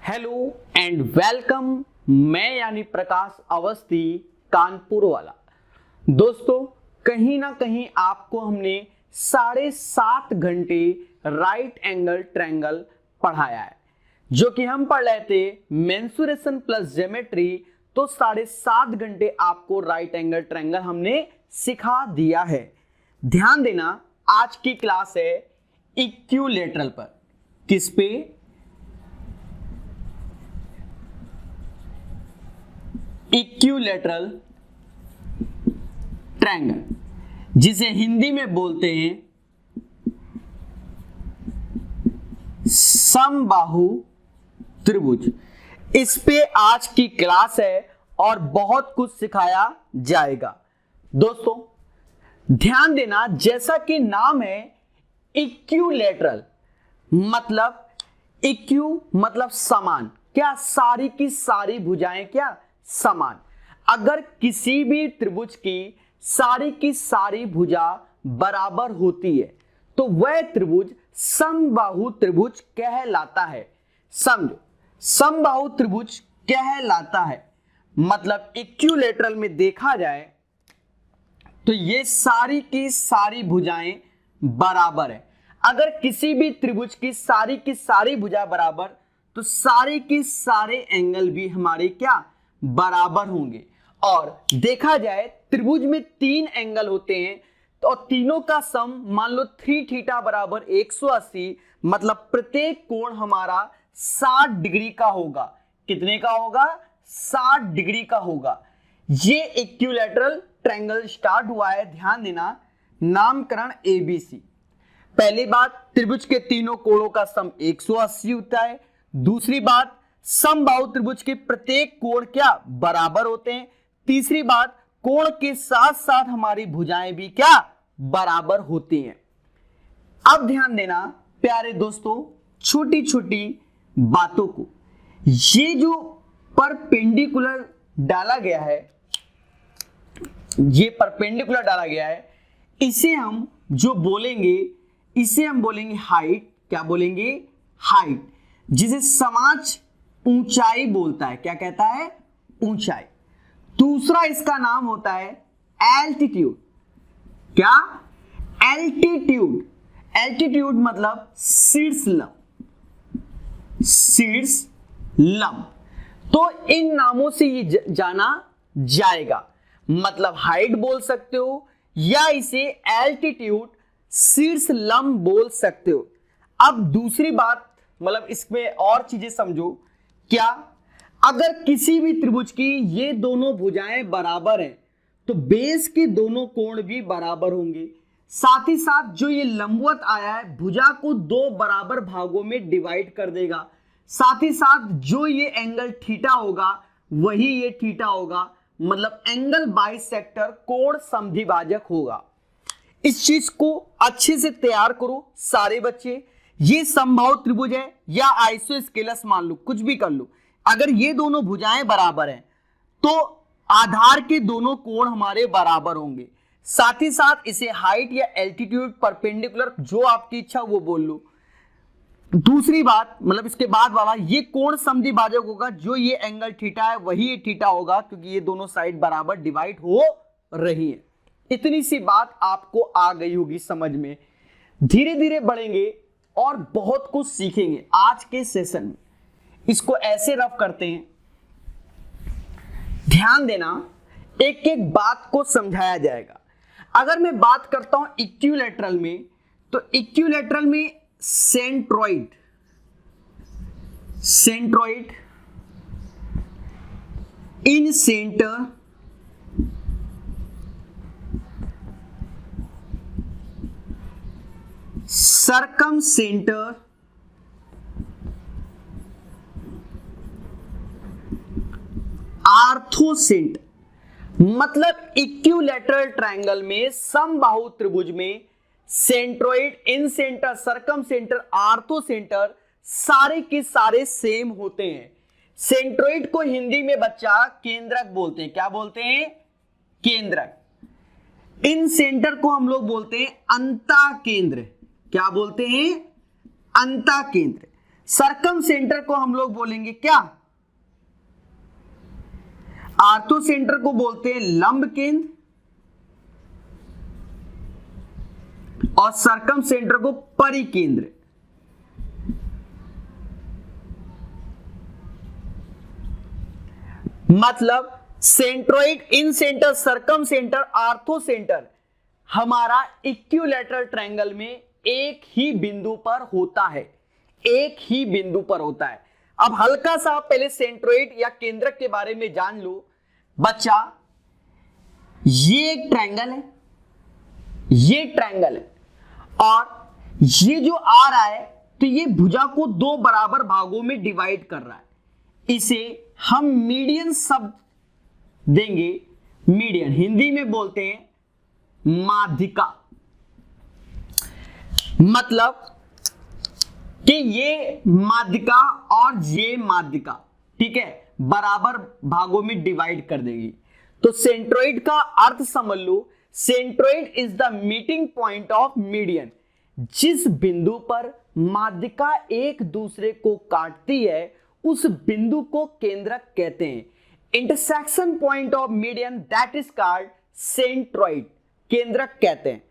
Hello and welcome. मैं यानी प्रकाश अवस्थी, कानपुर वाला। दोस्तों, कहीं ना कहीं आपको हमने 7.5 घंटे राइट एंगल ट्रायंगल पढ़ाया है, जो कि हम पढ़ रहे थे मेंसुरेशन प्लस ज्योमेट्री। तो 7.5 घंटे आपको राइट एंगल ट्रायंगल हमने सिखा दिया है। ध्यान देना, आज की क्लास है इक्विलैटरल पर। किस पे? इक्विलैटरल ट्रायंगल, जिसे हिंदी में बोलते हैं समबाहु त्रिभुज। इस पे आज की क्लास है और बहुत कुछ सिखाया जाएगा। दोस्तों ध्यान देना, जैसा कि नाम है इक्विलैटरल, मतलब इक्यू मतलब समान। क्या? सारी की सारी भुजाएं क्या? समान। अगर किसी भी त्रिभुज की सारी भुजा बराबर होती है तो वह त्रिभुज समबाहु त्रिभुज कहलाता है। समझो, समबाहु त्रिभुज कहलाता है। मतलब इक्विलैटरल में देखा जाए तो ये सारी की सारी भुजाएं बराबर है। अगर किसी भी त्रिभुज की सारी भुजा बराबर, तो सारे के सारे एंगल भी हमारे क्या? बराबर होंगे। और देखा जाए त्रिभुज में 3 एंगल होते हैं, तो तीनों का सम मान लो 3 थीटा बराबर 180, मतलब प्रत्येक कोण हमारा 60 डिग्री का होगा। कितने का होगा? 60 डिग्री का होगा। ये इक्विलैटरल ट्रायंगल स्टार्ट हुआ है। ध्यान देना, नामकरण ABC। पहली बात, त्रिभुज के तीनों कोणों का सम 180 होता है। दूसरी बात, समबाहु त्रिभुज के प्रत्येक कोण क्या? बराबर होते हैं। तीसरी बात, कोण के साथ साथ हमारी भुजाएं भी क्या? बराबर होती हैं। अब ध्यान देना प्यारे दोस्तों, छोटी छोटी बातों को। ये जो परपेंडिकुलर डाला गया है, ये परपेंडिकुलर डाला गया है, इसे हम जो बोलेंगे, इसे हम बोलेंगे हाइट। क्या बोलेंगे? हाइट, जिसे समाज ऊंचाई बोलता है। क्या कहता है? ऊंचाई। दूसरा इसका नाम होता है एल्टीट्यूड। क्या? एल्टीट्यूड। एल्टीट्यूड मतलब शीर्षलंब। शीर्षलंब। तो इन नामों से ये जाना जाएगा। मतलब हाइट बोल सकते हो या इसे एल्टीट्यूड शीर्षलंब बोल सकते हो। अब दूसरी बात, मतलब इसमें और चीजें समझो। क्या? अगर किसी भी त्रिभुज की ये दोनों भुजाएं बराबर हैं तो बेस के दोनों कोण भी बराबर होंगे। साथ ही साथ जो ये लंबवत आया है, भुजा को 2 बराबर भागों में डिवाइड कर देगा। साथ ही साथ जो ये एंगल थीटा होगा वही ये थीटा होगा। मतलब एंगल बाइसेक्टर, कोण समद्विभाजक होगा। इस चीज को अच्छे से तैयार करो सारे बच्चे। ये समबाहु त्रिभुज है या आइसोस्केलस मान लो, कुछ भी कर लो। अगर ये दोनों भुजाएं बराबर हैं तो आधार के दोनों कोण हमारे बराबर होंगे। साथ ही साथ इसे हाइट या एल्टीट्यूड, परपेंडिकुलर, जो आपकी इच्छा वो बोल लो। दूसरी बात, मतलब इसके बाद वाला, ये कोण समद्विभाजक होगा। जो ये एंगल थीटा है वही ये थीटा होगा, क्योंकि ये दोनों साइड बराबर डिवाइड हो रही है। इतनी सी बात आपको आ गई होगी समझ में। धीरे धीरे बढ़ेंगे और बहुत कुछ सीखेंगे आज के सेशन में। इसको ऐसे रफ करते हैं। ध्यान देना, एक एक बात को समझाया जाएगा। अगर मैं बात करता हूं इक्विलैटरल में, तो इक्विलैटरल में सेंट्रोइड, इन सेंटर, सरकम सेंटर, आर्थो सेंटर। मतलब इक्विलैटरल ट्रायंगल में, समबाहु त्रिभुज में सेंट्रोइड, इन सेंटर, सरकम सेंटर, आर्थो सेंटर सारे के सारे सेम होते हैं। सेंट्रोइड को हिंदी में बच्चा केंद्रक बोलते हैं। क्या बोलते हैं? केंद्रक। इन सेंटर को हम लोग बोलते हैं अंतःकेंद्र। क्या बोलते हैं? अंतःकेंद्र। सर्कम सेंटर को हम लोग बोलेंगे क्या? आर्थो सेंटर को बोलते हैं लंब केंद्र और सर्कम सेंटर को परिकेंद्र। मतलब centroid, incentre, circumcentre, orthocentre हमारा इक्विलैटरल ट्रायंगल में एक ही बिंदु पर होता है, एक ही बिंदु पर होता है। अब हल्का सा पहले सेंट्रोइड या केंद्रक के बारे में जान लो बच्चा। ये एक ट्रायंगल है, ये ट्रायंगल है और ये जो आ रहा है तो ये भुजा को दो बराबर भागों में डिवाइड कर रहा है। इसे हम मीडियन शब्द देंगे, मीडियन हिंदी में बोलते हैं माध्यिका। मतलब कि ये माध्यिका और ये माध्यिका, ठीक है, बराबर भागों में डिवाइड कर देगी। तो सेंट्रोइड का अर्थ समझ लो, centroid is the meeting point of median. जिस बिंदु पर माध्यिका एक दूसरे को काटती है उस बिंदु को केंद्रक कहते हैं। Intersection point of median that is called centroid, केंद्रक कहते हैं।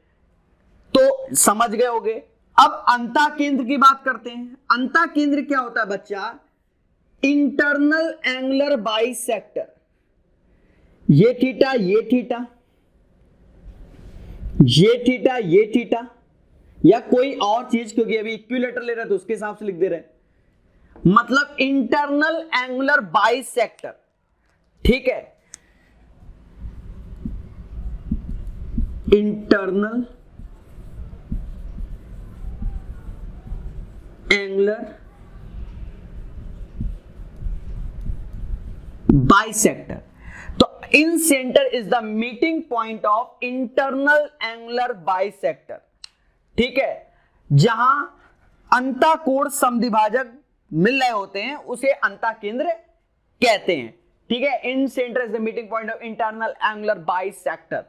तो समझ गए होगे। अब अंतः केंद्र की बात करते हैं। अंतः केंद्र क्या होता है बच्चा? Internal angular bisector. ये थीटा, ये थीटा, ये थीटा, ये थीटा, या कोई और चीज, क्योंकि अभी इक्विलेटरल ले रहे तो उसके हिसाब से लिख दे रहे हैं। मतलब इंटरनल एंगुलर बाइसेक्टर, ठीक है, इंटरनल एंगुलर बाइसेक्टर। तो incentre is the meeting point of internal angular bisector, ठीक है। जहां अंतःकोण समद्विभाजक मिल रहे होते हैं उसे अंतः केंद्र कहते हैं, ठीक है। Incentre is the meeting point of internal angular bisector.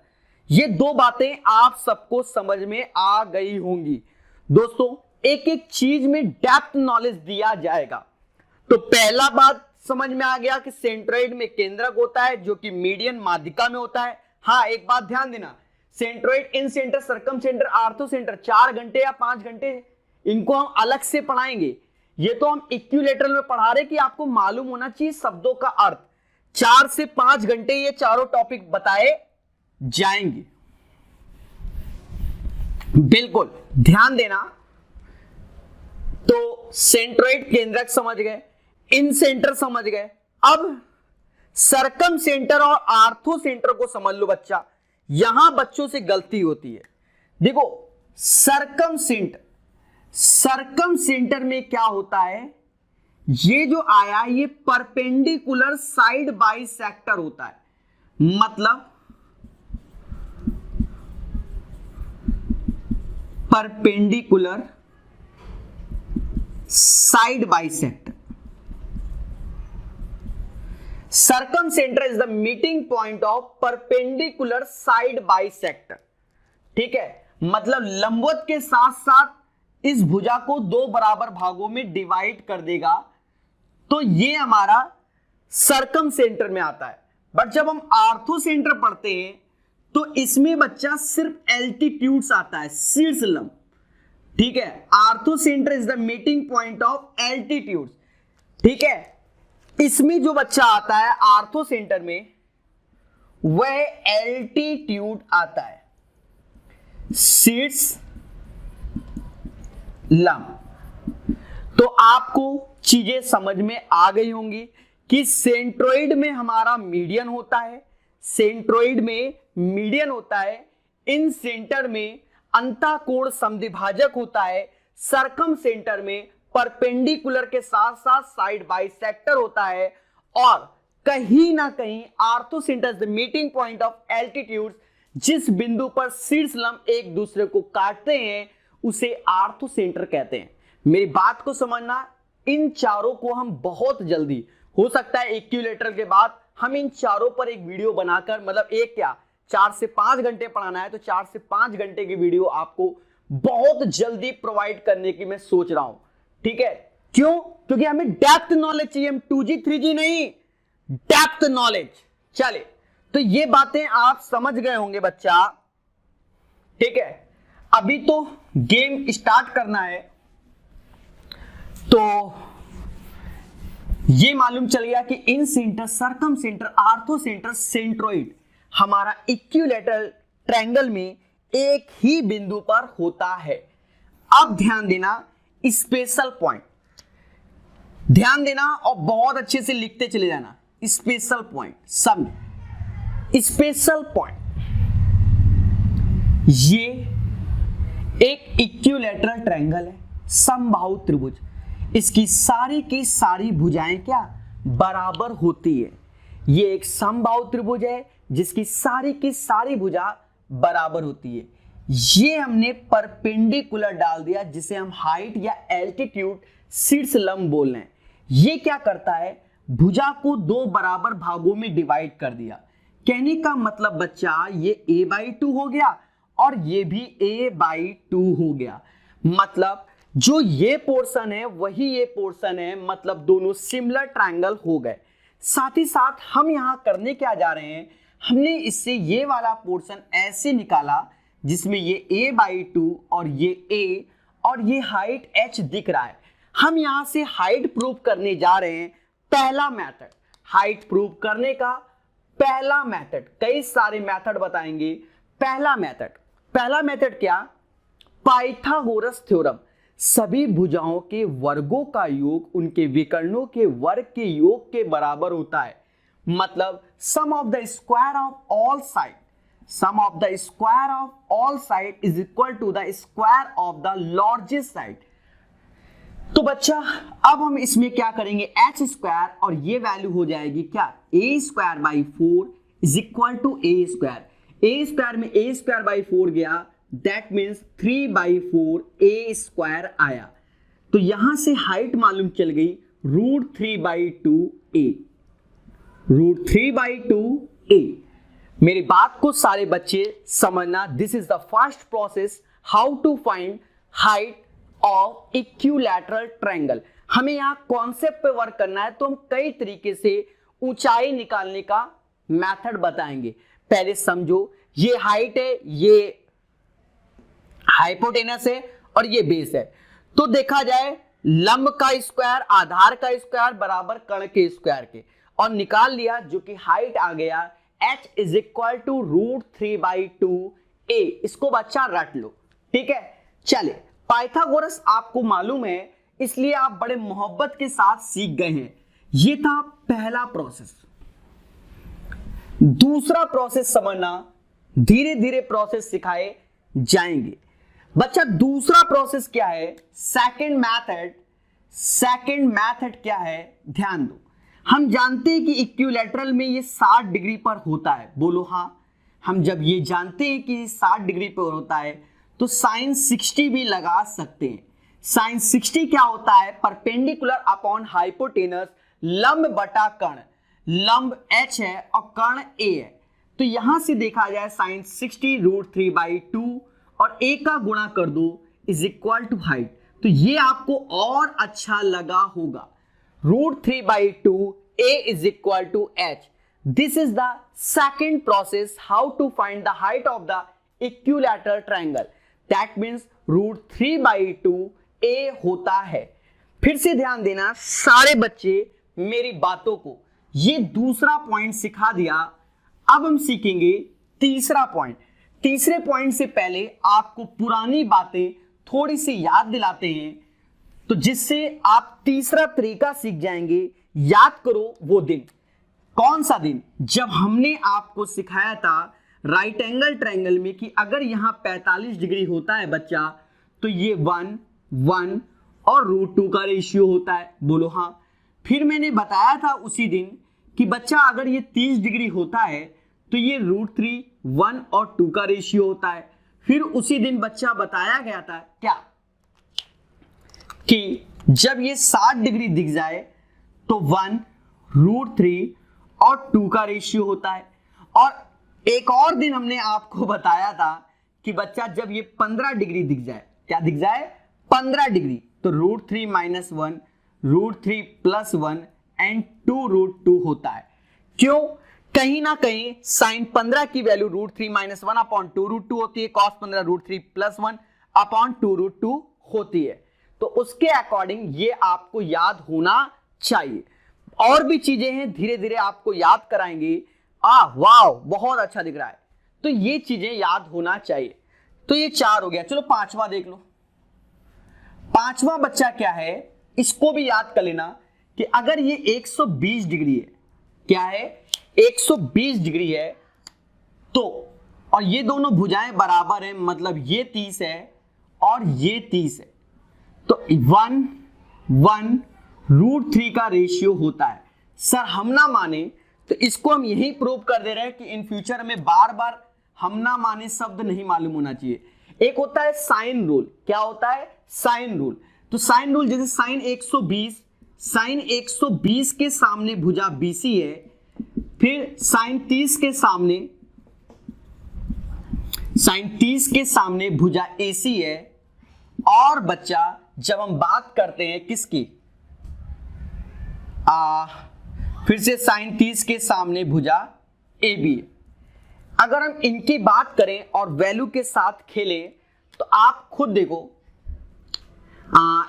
ये दो बातें आप सबको समझ में आ गई होंगी। दोस्तों एक एक चीज में डेप्थ नॉलेज दिया जाएगा। तो पहला बात समझ में आ गया कि सेंट्रोइड में केंद्रक होता है जो कि मीडियन माध्यिका में होता है। हाँ, एक बात ध्यान देना, centroid, incentre, circumcentre, orthocentre 4 घंटे या 5 घंटे इनको हम अलग से पढ़ाएंगे। ये तो हम इक्विलेटरल में पढ़ा रहे कि आपको मालूम होना चाहिए शब्दों का अर्थ। 4 से 5 घंटे ये चारों टॉपिक बताए जाएंगे। बिल्कुल ध्यान देना। तो सेंट्रोइड केंद्रक समझ गए, इन सेंटर समझ गए। अब सर्कम सेंटर और आर्थो सेंटर को समझ लो बच्चा। यहां बच्चों से गलती होती है। देखो सर्कम सेंटर में क्या होता है, ये जो आया ये परपेंडिकुलर साइड बाइसेक्टर होता है। मतलब perpendicular side bisector. Circum centre is the meeting point of perpendicular side bisector, ठीक है। मतलब लंबवत के साथ साथ इस भुजा को दो बराबर भागों में डिवाइड कर देगा, तो ये हमारा सर्कम सेंटर में आता है। बट जब हम आर्थो सेंटर पढ़ते हैं तो इसमें बच्चा सिर्फ एल्टीट्यूड्स आता है, शीर्ष लंब, ठीक है। Ortho centre is the meeting point of altitudes, ठीक है। इसमें जो बच्चा आता है आर्थो सेंटर में वह एल्टीट्यूड आता है, शीर्ष लंब। तो आपको चीजें समझ में आ गई होंगी कि सेंट्रोइड में हमारा मीडियन होता है, सेंट्रोइड में मीडियन होता है, इन सेंटर में अंतःकोण समद्विभाजक होता है, सर्कम सेंटर में परपेंडिकुलर के साथ साथ साइड बाइसेक्टर होता है, और कहीं ना कहीं ortho centre is the meeting point of altitude. जिस बिंदु पर शीर्ष लंब एक दूसरे को काटते हैं उसे आर्थो सेंटर कहते हैं। मेरी बात को समझना, इन चारों को हम बहुत जल्दी, हो सकता है इक्विलेटरल के बाद हम इन चारों पर एक वीडियो बनाकर, मतलब एक क्या 4 से 5 घंटे पढ़ाना है तो 4 से 5 घंटे की वीडियो आपको बहुत जल्दी प्रोवाइड करने की मैं सोच रहा हूं, ठीक है। क्यों? क्योंकि हमें डेप्थ नॉलेज चाहिए, हम 2G 3G नहीं, डेप्थ नॉलेज। चले, तो ये बातें आप समझ गए होंगे बच्चा, ठीक है। अभी तो गेम स्टार्ट करना है, तो ये मालूम चल गया कि incentre, circumcentre, orthocentre, centroid हमारा इक्विलैटरल ट्रायंगल में एक ही बिंदु पर होता है। अब ध्यान देना, स्पेशल पॉइंट ध्यान देना और बहुत अच्छे से लिखते चले जाना। स्पेशल पॉइंट, सब स्पेशल पॉइंट, ये एक इक्विलैटरल ट्रायंगल है, समबाहु त्रिभुज। इसकी सारी की सारी भुजाएं क्या बराबर होती है। ये एक समबाहु त्रिभुज है जिसकी सारी की सारी भुजा बराबर होती है। ये हमने परपेंडिकुलर डाल दिया, जिसे हम हाइट या एल्टीट्यूड शीर्ष लंब बोल रहे हैं। ये क्या करता है, भुजा को दो बराबर भागों में डिवाइड कर दिया। कहने का मतलब बच्चा, ये a/2 हो गया और ये भी a/2 हो गया। मतलब जो ये पोर्शन है वही ये पोर्शन है, मतलब दोनों सिमिलर ट्रायंगल हो गए। साथ ही साथ हम यहां करने क्या जा रहे हैं, हमने इससे ये वाला पोर्शन ऐसे निकाला जिसमें ये a/2 और ये a और ये हाइट h दिख रहा है। हम यहां से हाइट प्रूव करने जा रहे हैं। पहला मेथड, हाइट प्रूव करने का पहला मेथड, कई सारे मेथड बताएंगे। पहला मेथड क्या, पाइथागोरस थ्योरम। सभी भुजाओं के वर्गों का योग उनके विकर्णों के वर्ग के योग के बराबर होता है। मतलब sum of the square of all side, sum of the square of all side is equal to the square of the largest side. तो बच्चा अब हम इसमें क्या करेंगे, h स्क्वायर, और ये वैल्यू हो जाएगी क्या, a²/4 is equal to a square. a square में a²/4 गया, दैट मीन्स 3/4 a स्क्वायर आया। तो यहां से हाइट मालूम चल गई √3/2a, √3/2a। मेरी बात को सारे बच्चे समझना, this is the first process how to find height of equilateral triangle. हमें यहां कॉन्सेप्ट पे वर्क करना है, तो हम कई तरीके से ऊंचाई निकालने का मेथड बताएंगे। पहले समझो, ये हाइट है, ये हाइपोटेनस है और ये बेस है। तो देखा जाए लंब का स्क्वायर, आधार का स्क्वायर बराबर कर्ण के स्क्वायर के, और निकाल लिया जो कि हाइट आ गया h is equal to √3/2a। इसको बच्चा रट लो, ठीक है। चले, पाइथागोरस आपको मालूम है, इसलिए आप बड़े मोहब्बत के साथ सीख गए हैं। ये था पहला प्रोसेस। दूसरा प्रोसेस समझना, धीरे धीरे प्रोसेस सिखाए जाएंगे। बच्चा दूसरा प्रोसेस क्या है, सेकंड मेथड क्या है, ध्यान दो। हम जानते हैं कि इक्विलैटरल में ये 60 डिग्री पर होता है, बोलो हाँ। हम जब ये जानते हैं कि 60 डिग्री पर होता है तो sin 60 भी लगा सकते हैं। sin 60 क्या होता है, परपेंडिकुलर अपॉन हाइपोटेनस, लंब बटा कर्ण। लंब h है और कर्ण a है। तो यहां से देखा जाए sin 60 √3/2 और a का गुणा कर दो इज इक्वल टू हाइट। तो ये आपको और अच्छा लगा होगा, √3/2 a is equal to h। This is the second process how to find the height of the equilateral triangle. That means √3/2 a होता है। फिर से ध्यान देना सारे बच्चे मेरी बातों को, ये दूसरा पॉइंट सिखा दिया। अब हम सीखेंगे तीसरा पॉइंट। तीसरे पॉइंट से पहले आपको पुरानी बातें थोड़ी सी याद दिलाते हैं, तो जिससे आप तीसरा तरीका सीख जाएंगे। याद करो वो दिन, कौन सा दिन, जब हमने आपको सिखाया था राइट एंगल ट्रायंगल में कि अगर यहां 45 डिग्री होता है बच्चा, तो ये 1 1 और √2 का रेशियो होता है, बोलो हाँ। फिर मैंने बताया था उसी दिन कि बच्चा अगर ये 30 डिग्री होता है तो ये √3 1 और 2 का रेशियो होता है। फिर उसी दिन बच्चा बताया गया था क्या, कि जब ये 60 डिग्री दिख जाए तो 1 √3 और 2 का रेशियो होता है। और एक और दिन हमने आपको बताया था कि बच्चा जब ये 15 डिग्री दिख जाए, क्या दिख जाए, 15 डिग्री, तो √3 - 1 √3 + 1 एंड 2√2 होता है। क्यों? कहीं ना कहीं sin 15 की वैल्यू √3 - 1 अपॉन 2√2 होती है, cos 15 √3 + 1 अपॉन 2√2 होती है। तो उसके अकॉर्डिंग ये आपको याद होना चाहिए। और भी चीजें हैं, धीरे धीरे आपको याद कराएंगे। वाह, बहुत अच्छा दिख रहा है। तो ये चीजें याद होना चाहिए। तो ये 4 हो गया। चलो पांचवा देख लो। पांचवा बच्चा क्या है, इसको भी याद कर लेना कि अगर ये 120 डिग्री है, क्या है 120 डिग्री है, तो और ये दोनों भुजाएं बराबर है, मतलब ये 30 है और ये 30 है, तो 1 √3 का रेशियो होता है। सर हम ना माने, तो इसको हम यही प्रूव कर दे रहे हैं कि इन फ्यूचर में बार बार हम ना माने शब्द नहीं मालूम होना चाहिए। एक होता है साइन रूल। क्या होता है? Sine rule. तो साइन रूल जैसे साइन 120 के सामने भुजा BC है, फिर साइन 30 के सामने भुजा AC है, और बच्चा जब हम बात करते हैं किसकी, फिर से साइन 30 के सामने भुजा AB है। अगर हम इनकी बात करें और वैल्यू के साथ खेलें तो आप खुद देखो,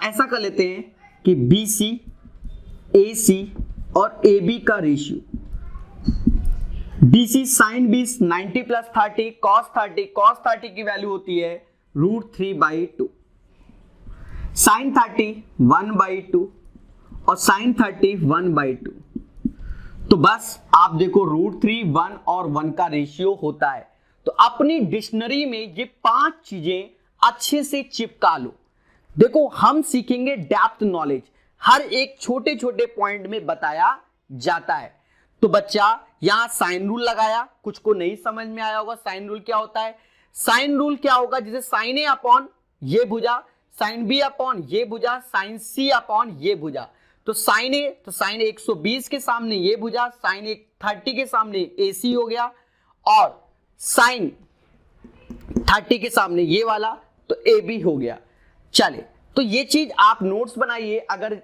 ऐसा कर लेते हैं कि BC, AC और AB का रेशियो, BC साइन 20 90 + 30 cos 30 की वैल्यू होती है √3/2, साइन 30 1/2 और साइन 30 1/2। तो बस आप देखो √3, 1 और 1 का रेशियो होता है। तो अपनी डिक्शनरी में ये 5 चीजें अच्छे से चिपका लो। देखो हम सीखेंगे डेप्थ नॉलेज, हर एक छोटे छोटे पॉइंट में बताया जाता है। तो बच्चा यहां साइन रूल लगाया, कुछ को नहीं समझ में आया होगा साइन रूल क्या होता है। साइन रूल क्या होगा, जैसे साइन A अपॉन ये भुजा, साइन B अपॉन ये भुजा, साइन C अपॉन ये भुजा। तो साइन A, तो साइन 120 के सामने ये भुजा, साइन 30 के सामने AC हो गया, और साइन 30 के सामने ये वाला तो AB हो गया। चले, तो ये चीज आप नोट्स बनाइए। अगर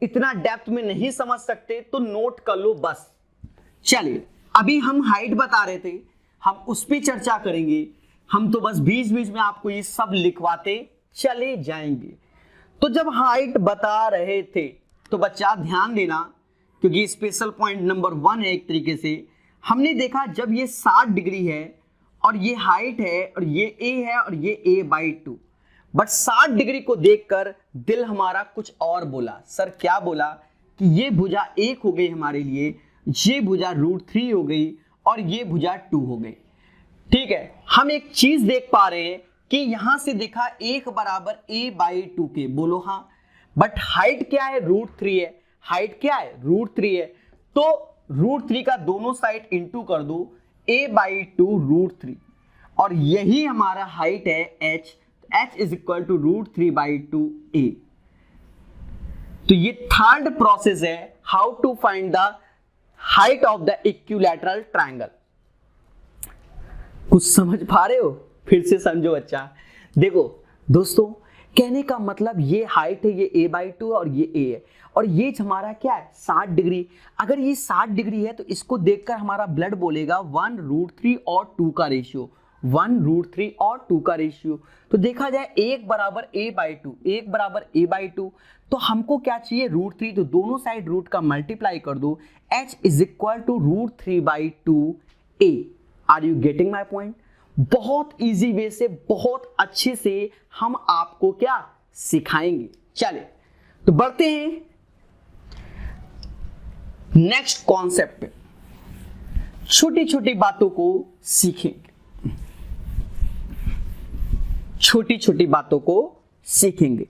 इतना डेप्थ में नहीं समझ सकते तो नोट कर लो बस। चलिए, अभी हम हाइट बता रहे थे, हम उस पर चर्चा करेंगे। हम तो बस बीच बीच में आपको ये सब लिखवाते चले जाएंगे। तो जब हाइट बता रहे थे तो बच्चा ध्यान देना, क्योंकि स्पेशल पॉइंट नंबर 1 है। एक तरीके से हमने देखा जब ये 60 डिग्री है और ये हाइट है और ये A है और ये A/2, बट 60 डिग्री को देखकर दिल हमारा कुछ और बोला। सर क्या बोला? कि ये भुजा 1 हो गई हमारे लिए, ये भुजा √3 हो गई और ये भुजा 2 हो गई। ठीक है, हम एक चीज देख पा रहे हैं कि यहां से देखा 1 बराबर A/2 के, बोलो हाँ। बट हाइट क्या है? √3 है। हाइट क्या है? √3 है। तो √3 का दोनों साइड इंटू कर दो, A/2 √3, और यही हमारा हाइट है h is equal to √3/2a। तो ये थर्ड प्रोसेस है, how to find the height of the equilateral triangle. कुछ समझ पा रहे हो? फिर से समझो अच्छा। देखो दोस्तों, कहने का मतलब ये हाइट है, ये A/2 और ये A है, और ये हमारा क्या है 60 डिग्री। अगर ये 60 डिग्री है तो इसको देखकर हमारा ब्लड बोलेगा 1 √3 और 2 का रेशियो, 1 √3 और 2 का रेशियो। तो देखा जाए 1 बराबर A/2, 1 बराबर A/2, तो हमको क्या चाहिए? √3, तो दोनों साइड रूट का मल्टीप्लाई कर दो, h is equal to √3/2a। Are you getting my point? बहुत इजी वे से, बहुत अच्छे से हम आपको क्या सिखाएंगे। चले तो बढ़ते हैं नेक्स्ट कॉन्सेप्ट पे। छोटी छोटी बातों को सीखेंगे, छोटी छोटी बातों को सीखेंगे।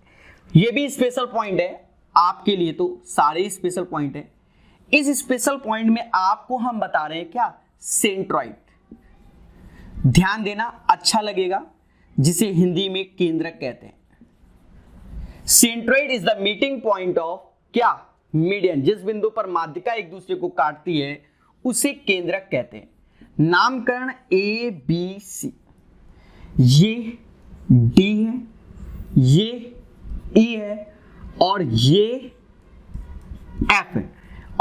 ये भी स्पेशल पॉइंट है आपके लिए, तो सारे स्पेशल पॉइंट है। इस स्पेशल पॉइंट में आपको हम बता रहे हैं क्या? सेंट्रॉइड। ध्यान देना, अच्छा लगेगा, जिसे हिंदी में केंद्रक कहते हैं। Centroid is the meeting point of क्या? मीडियन। जिस बिंदु पर माध्यिका एक दूसरे को काटती है उसे केंद्रक कहते हैं। नामकरण ABC, ये D है, ये E है और ये F है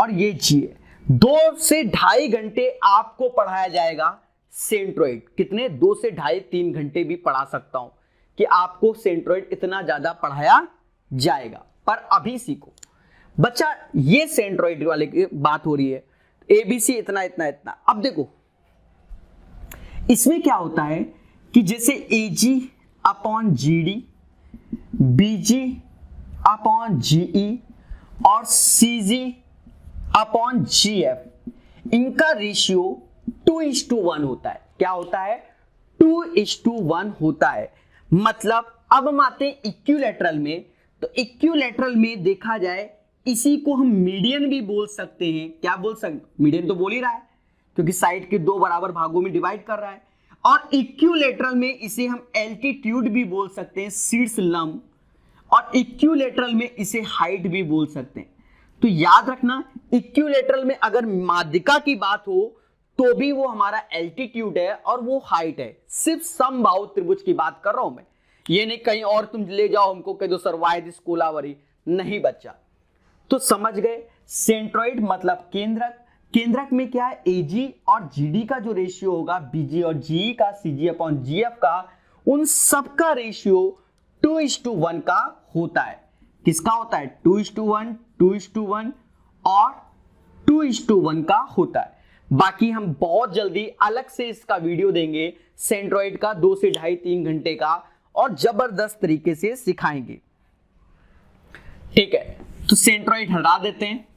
और ये G है। 2 से 2.5 घंटे आपको पढ़ाया जाएगा सेंट्रोइड। कितने? 2 से 2.5-3 घंटे भी पढ़ा सकता हूं कि आपको सेंट्रोइड इतना ज्यादा पढ़ाया जाएगा। पर अभी सीखो बच्चा, ये सेंट्रोइड वाले की बात हो रही है, ABC इतना इतना इतना। अब देखो इसमें क्या होता है कि जैसे AG upon GD, BG upon GE और CG अपॉन GF, इनका रेशियो 2:1 होता है। क्या होता है? 2:1 होता है। मतलब अब हम आते हैं इक्विलैटरल में, तो इक्विलैटरल में देखा जाए इसी को हम मीडियन भी बोल सकते हैं। क्या बोल सकते? मीडियन तो बोल ही रहा है क्योंकि साइड के 2 बराबर भागों में डिवाइड कर रहा है। और इक्विलैटरल में इसे हम एल्टीट्यूड भी बोल सकते हैं, शीर्ष लंब, और इक्विलैटरल में इसे हाइट भी बोल सकते हैं। तो याद रखना, इक्विलैटरल में अगर माध्यिका की बात हो तो भी वो हमारा एल्टीट्यूड है और वो हाइट है। सिर्फ समबाहु त्रिभुज की बात कर रहा हूं मैं, ये नहीं कहीं और तुम ले जाओ हमको कह दो सर वाई दिस कोलावरी, नहीं बच्चा। तो समझ गए, सेंट्रोइड मतलब केंद्रक। केंद्रक में क्या है? AG और GD का जो रेशियो होगा, BG और GE का, CG अपॉन GF का, उन सबका रेशियो 2:1 का होता है। किसका होता है? 2:1, 2:1 और 2:1 का होता है। बाकी हम बहुत जल्दी अलग से इसका वीडियो देंगे सेंट्रोइड का, 2 से 2.5-3 घंटे का, और जबरदस्त तरीके से सिखाएंगे। ठीक है, तो सेंट्रोइड हटा देते हैं।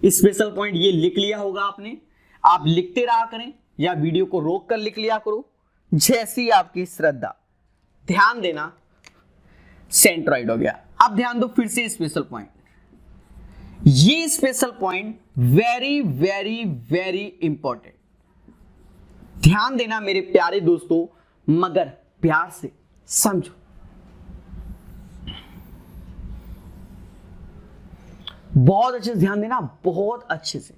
स्पेशल पॉइंट ये लिख लिया होगा आपने, आप लिखते रहा करें या वीडियो को रोक कर लिख लिया करो, जैसी आपकी श्रद्धा। ध्यान देना, सेंट्रोइड हो गया। अब ध्यान दो फिर से स्पेशल पॉइंट। ये special point very very very important. ध्यान देना मेरे प्यारे दोस्तों, मगर प्यार से समझो। बहुत अच्छे से ध्यान देना, बहुत अच्छे से।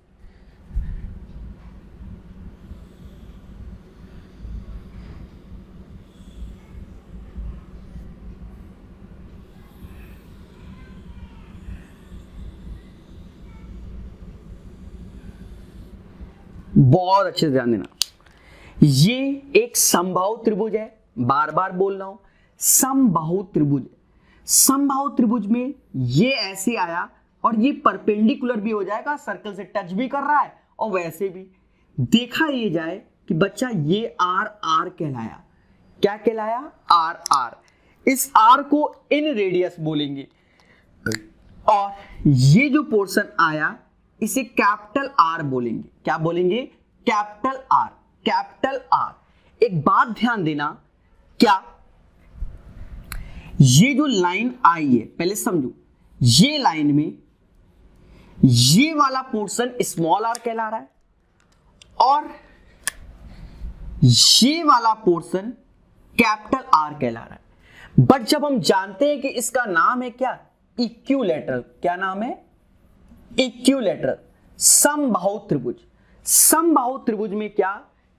बहुत अच्छे से ध्यान देना। ये एक समबाहु त्रिभुज है, बार बार बोल रहा हूं, समबाहु त्रिभुज। समबाहु त्रिभुज में ये ऐसे आया और ये परपेंडिकुलर भी हो जाएगा, सर्कल से टच भी कर रहा है, और वैसे भी देखा ये जाए कि बच्चा ये आर आर कहलाया। क्या कहलाया? Are are. इस आर को इन रेडियस बोलेंगे, और ये जो पोर्शन आया इसे कैपिटल आर बोलेंगे। क्या बोलेंगे? Capital R. Capital R. एक बात ध्यान देना, क्या ये जो लाइन आई है, पहले समझो, ये लाइन में ये वाला पोर्शन स्मॉल आर कहला रहा है और ये वाला पोर्शन कैपिटल आर कहला रहा है। बट जब हम जानते हैं कि इसका नाम है क्या? इक्विलैटरल। क्या नाम है? इक्विलैटरल, समबाहु त्रिभुज। समबाहु त्रिभुज में क्या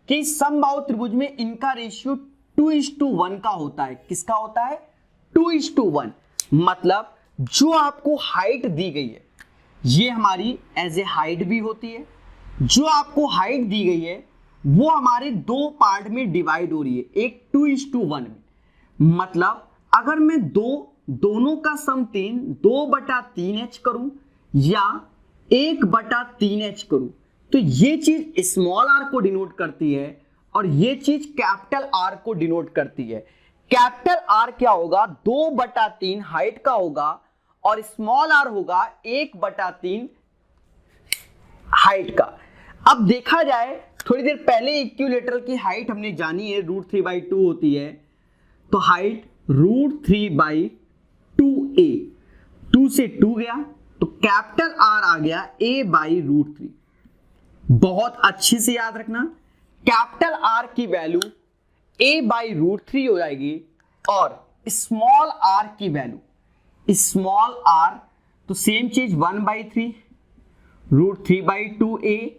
कि समबाहु त्रिभुज में इनका रेशियो 2:1 का होता है। किसका होता है? 2:1। मतलब जो आपको हाइट दी गई है, ये हमारी एज ए हाइट भी होती है। जो आपको हाइट दी गई है वो हमारे 2 पार्ट में डिवाइड हो रही है, एक 2:1 में। मतलब अगर मैं दोनों का सम 3, 2/3h करूं या 1/3h करूं, तो ये चीज स्मॉल आर को डिनोट करती है और ये चीज कैपिटल आर को डिनोट करती है। कैपिटल आर क्या होगा? 2/3 हाइट का होगा और स्मॉल आर होगा 1/3 हाइट का। अब देखा जाए, थोड़ी देर पहले इक्विलैटरल की हाइट हमने जानी है, √3/2 होती है, तो हाइट √3/2a। 2 से 2 गया तो कैपिटल आर आ गया a/√3। बहुत अच्छे से याद रखना, कैपिटल आर की वैल्यू a/√3 हो जाएगी और स्मॉल आर की वैल्यू स्मॉल आर, तो सेम चीज 1/3 √3/2a,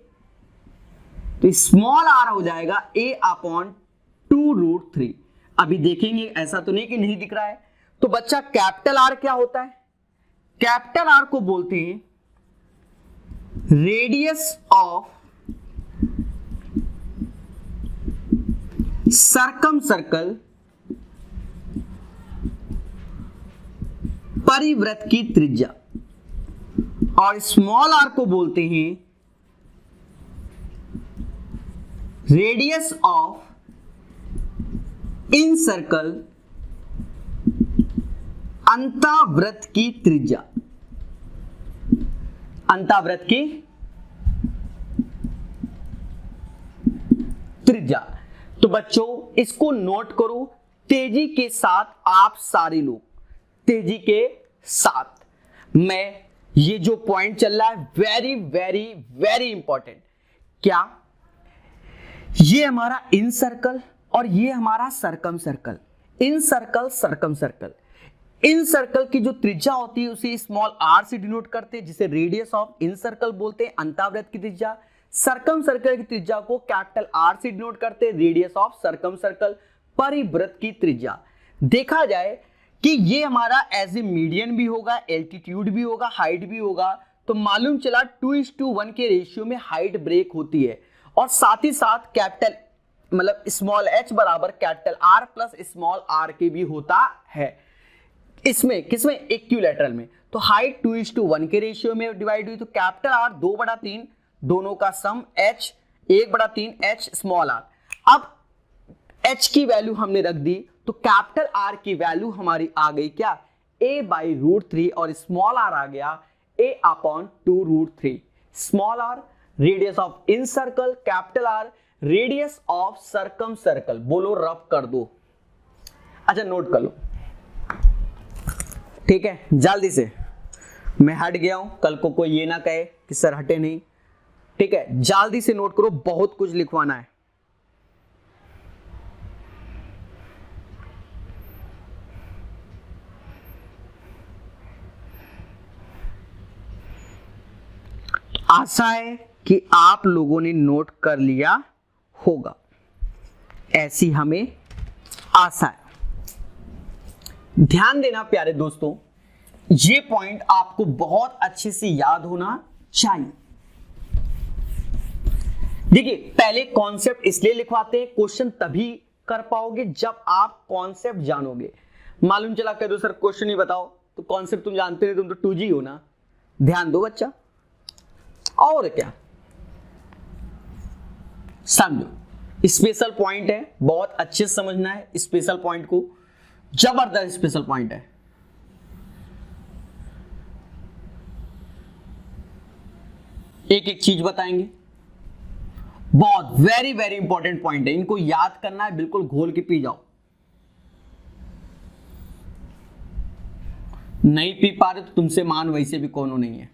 तो स्मॉल आर हो जाएगा a/2√3। अभी देखेंगे, ऐसा तो नहीं कि नहीं दिख रहा है। तो बच्चा कैपिटल आर क्या होता है? कैपिटल आर को बोलते हैं रेडियस ऑफ सर्कम सर्कल परिवृत्त की त्रिज्या, और स्मॉल आर को बोलते हैं रेडियस ऑफ इन सर्कल अंतःवृत्त की त्रिज्या, अंतःवृत्त की त्रिज्या। तो बच्चों इसको नोट करो तेजी के साथ, आप सारे लोग तेजी के साथ। मैं ये जो पॉइंट चल रहा है वेरी वेरी वेरी इंपॉर्टेंट। क्या ये हमारा इन सर्कल और ये हमारा सर्कम सर्कल, इन सर्कल सर्कम सर्कल, इन सर्कल की जो त्रिज्या होती है उसे स्मॉल आर से डिनोट करते हैं, जिसे रेडियस ऑफ इन सर्कल बोलते हैं, अंतःवृत्त की त्रिज्या। सर्कम सर्कल की त्रिज्या को कैपिटल आर से डिनोट करते हैं, रेडियस ऑफ सर्कम सर्कल, परिवृत्त की त्रिज्या। देखा जाए कि ये हमारा एज ए मीडियन भी होगा, एल्टीट्यूड भी होगा, हाइट भी होगा, तो मालूम चला 2:1 के रेशियो में हाइट ब्रेक होती है, और साथ ही साथ कैपिटल मतलब स्मॉल h बराबर capital R plus small r के भी होता है। इसमें किसमें, इक्विलैटरल में। तो हाइट 2:1 के रेशियो में डिवाइड हुई, तो कैपिटल R 2/3 दोनों का सम h 1/3 h स्मॉल r। अब h की वैल्यू हमने रख दी, तो कैपिटल R की वैल्यू हमारी आ गई क्या, a/√3, और स्मॉल r आ गया a/2√3। Small r radius of in circle, capital R radius of circum circle. बोलो रफ कर दो। अच्छा नोट कर लो, ठीक है, जल्दी से। मैं हट गया हूं, कल को कोई ये ना कहे कि सर हटे नहीं, ठीक है, जल्दी से नोट करो, बहुत कुछ लिखवाना है। आशा है कि आप लोगों ने नोट कर लिया होगा, ऐसी हमें आशा है। ध्यान देना प्यारे दोस्तों, ये पॉइंट आपको बहुत अच्छे से याद होना चाहिए। देखिए पहले कॉन्सेप्ट इसलिए लिखवाते हैं, क्वेश्चन तभी कर पाओगे जब आप कॉन्सेप्ट जानोगे। मालूम चला कह दो सर क्वेश्चन ही बताओ, तो कॉन्सेप्ट तुम जानते नहीं, तुम तो 2G हो ना। ध्यान दो बच्चा, और क्या समझो। स्पेशल पॉइंट है, बहुत अच्छे से समझना है स्पेशल पॉइंट को, जबरदस्त स्पेशल पॉइंट है। एक एक चीज बताएंगे, बहुत वेरी वेरी इंपॉर्टेंट पॉइंट है, इनको याद करना है, बिल्कुल घोल के पी जाओ। नहीं पी पा रहे तो तुमसे मान वैसे भी कोनो नहीं है।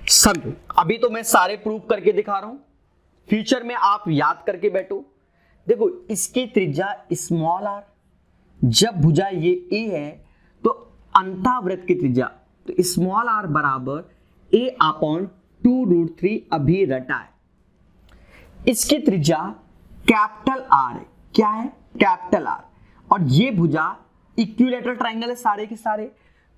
समझो, अभी तो मैं सारे प्रूव करके दिखा रहा हूं, फ्यूचर में आप याद करके बैठो। देखो इसकी त्रिज्या स्मॉल r, जब भुजा ये a है तो अंतःवृत्त की त्रिज्या तो स्मॉल r बराबर a/2√3 अभी रटा है। इसकी त्रिज्या कैपिटल R है, क्या है कैपिटल R, और ये भुजा इक्विलैटरल ट्रायंगल है सारे के सारे,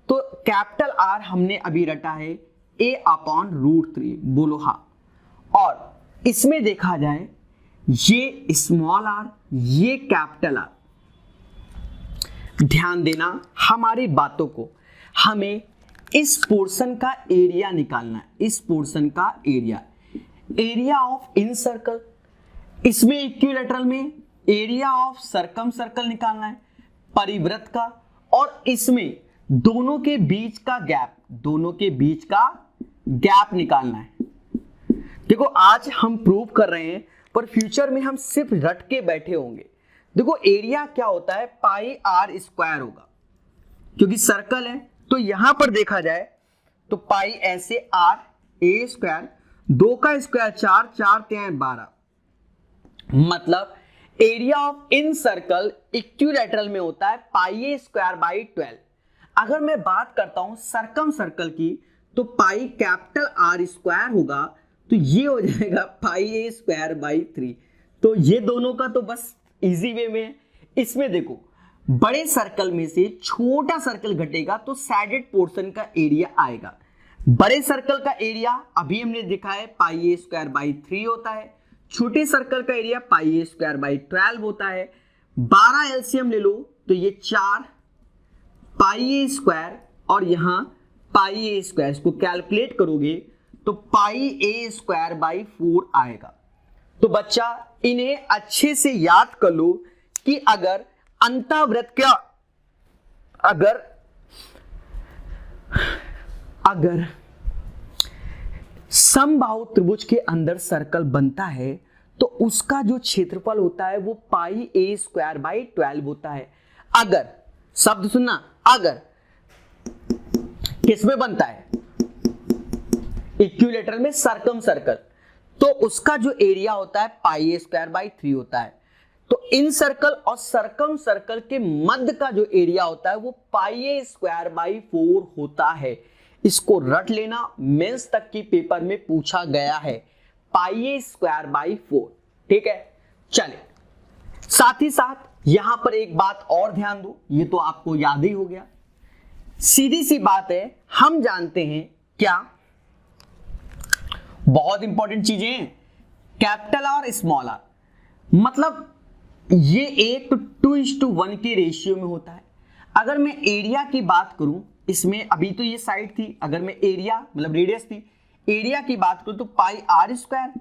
तो कैपिटल R हमने अभी रटा है a/√3। बोलो हाँ। और इसमें देखा जाए ये स्मॉल r, ये कैपिटल R। ध्यान देना हमारी बातों को, हमें इस पोर्शन का एरिया निकालना है, इस पोर्शन का area, area of in circle, इसमें इक्विलैटरल में एरिया ऑफ सर्कम सर्कल निकालना है परिवृत्त का, और इसमें दोनों के बीच का गैप, दोनों के बीच का गैप निकालना है। देखो आज हम प्रूव कर रहे हैं, पर फ्यूचर में हम सिर्फ रट के बैठे होंगे। देखो एरिया क्या होता है, πr² होगा, क्योंकि सर्कल है। तो यहां पर देखा जाए तो पाई ऐसे r a², 2 का स्क्वायर 4, 4 3 12, मतलब area of in circle equilateral में होता है πa²/12। अगर मैं बात करता हूं सर्कम सर्कल की, तो पाई कैपिटल R² होगा, तो ये हो जाएगा πa²/3। तो ये दोनों का तो बस इजी वे में है। इसमें देखो बड़े सर्कल में से छोटा सर्कल घटेगा तो सैडेड पोर्शन का एरिया आएगा। बड़े सर्कल का एरिया अभी हमने देखा है पाई ए स्क्वायर बाई 3 होता है, छोटे सर्कल का area pi A square by 12 होता है। 12 एलसीएम ले लो तो ये 4 पाई ए स्क्वायर और यहां पाई ए स्क्वायर, इसको कैलकुलेट करोगे तो पाई ए स्क्वायर बाई 4 आएगा। तो बच्चा इन्हें अच्छे से याद कर लो कि अगर अंतःवृत्त का अगर समबाहु त्रिभुज के अंदर सर्कल बनता है तो उसका जो क्षेत्रफल होता है वो पाई ए स्क्वायर बाई 12 होता है। अगर, शब्द सुनना, अगर किसमें बनता है, इक्विलेटरल में, सर्कम सर्कल, तो उसका जो एरिया होता है पाई ए स्क्वायर बाई 3 होता है। तो इन सर्कल और सर्कम सर्कल के मध्य का जो एरिया होता है वो पाई ए स्क्वायर बाई 4 होता है। इसको रट लेना, मेंस तक की पेपर में पूछा गया है, पाई ए स्क्वायर बाई 4। ठीक है, चले साथ ही साथ यहां पर एक बात और ध्यान दो, ये तो आपको याद ही हो गया, सीधी सी बात है, हम जानते हैं क्या, बहुत इंपॉर्टेंट चीजें हैं, कैपिटल आर स्मॉल आर, मतलब ये 1:2:1 के रेशियो में होता है। अगर मैं एरिया की बात करूं, इसमें अभी तो ये साइड थी, अगर मैं एरिया मतलब रेडियस थी, एरिया की बात करूं तो पाई आर स्क्वायर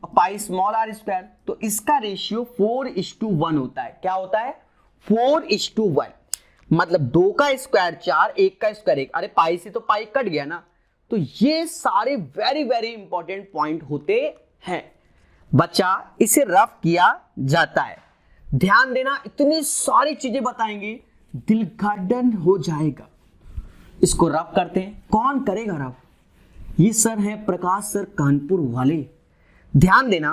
और पाई स्मॉल आर स्क्वायर, तो इसका रेशियो 4:1 होता है। क्या होता है, 4:1, मतलब 2 का स्क्वायर 4, 1 का स्क्वायर 1। अरे पाई से तो पाई कट गया ना। तो ये सारे वेरी वेरी इंपॉर्टेंट पॉइंट होते हैं बच्चा, इसे रफ किया जाता है। ध्यान देना, इतनी सारी चीजें बताएंगे, दिल गार्डन हो जाएगा। इसको रफ करते हैं, कौन करेगा रफ, ये सर हैं प्रकाश सर कानपुर वाले। ध्यान देना,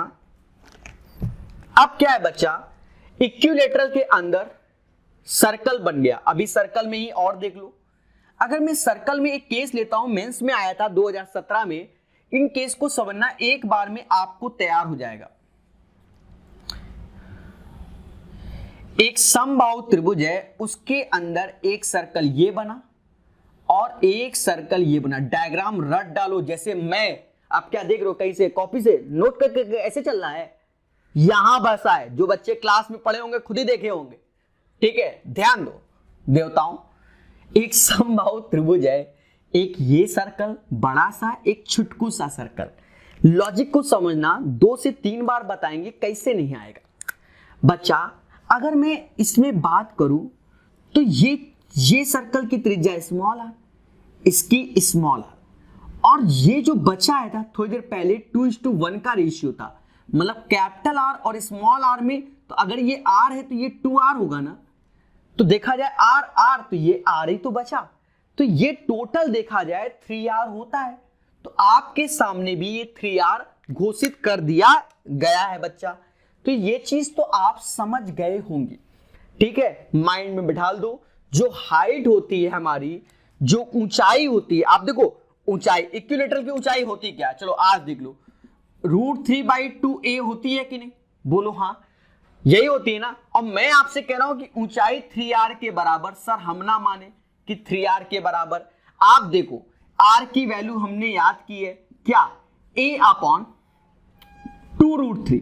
अब क्या है बच्चा, इक्विलेटरल के अंदर सर्कल बन गया। अभी सर्कल में ही और देख लो, अगर मैं सर्कल में एक केस लेता हूं, मेंस में आया था 2017 में, इन केस को समझना एक बार में आपको तैयार हो जाएगा। एक समबाहु त्रिभुज है, उसके अंदर एक सर्कल ये बना और एक सर्कल ये बना। डायग्राम रट डालो, जैसे मैं, आप क्या देख रहे हो, कहीं से कॉपी से नोट करके ऐसे चल रहा है, यहां बसा है। जो बच्चे क्लास में पढ़े होंगे खुद ही देखे होंगे। ठीक है, ध्यान दो देवताओं, एक समबाहु त्रिभुज है, एक ये सर्कल बड़ा सा, एक छुटकू सा सर्कल। लॉजिक को समझना, 2 से 3 बार बताएंगे, कैसे नहीं आएगा बच्चा। अगर मैं इसमें बात करूं तो ये सर्कल की त्रिज्या स्मॉल आर, इसकी स्मॉल आर, और ये जो बचा है था थोड़ी देर पहले 2:1 का रेशियो था, मतलब कैपिटल आर और स्मॉल आर में, तो अगर ये आर है तो ये 2r होगा ना। तो देखा जाए आर आर, तो ये आर ही तो बचा, तो ये टोटल देखा जाए 3r होता है। तो आपके सामने भी ये 3r घोषित कर दिया गया है बच्चा। तो ये चीज तो आप समझ गए होंगे। ठीक है, माइंड में बिठा दो। जो हाइट होती है हमारी, जो ऊंचाई होती है, आप देखो ऊंचाई, इक्विलेटरल की ऊंचाई होती क्या, चलो आज देख लो, √3/2a होती है कि नहीं, बोलो हाँ, यही होती है ना। और मैं आपसे कह रहा हूं कि ऊंचाई 3r के बराबर, सर हम ना माने कि 3r के बराबर। आप देखो r की वैल्यू हमने याद की है क्या, a/2√3,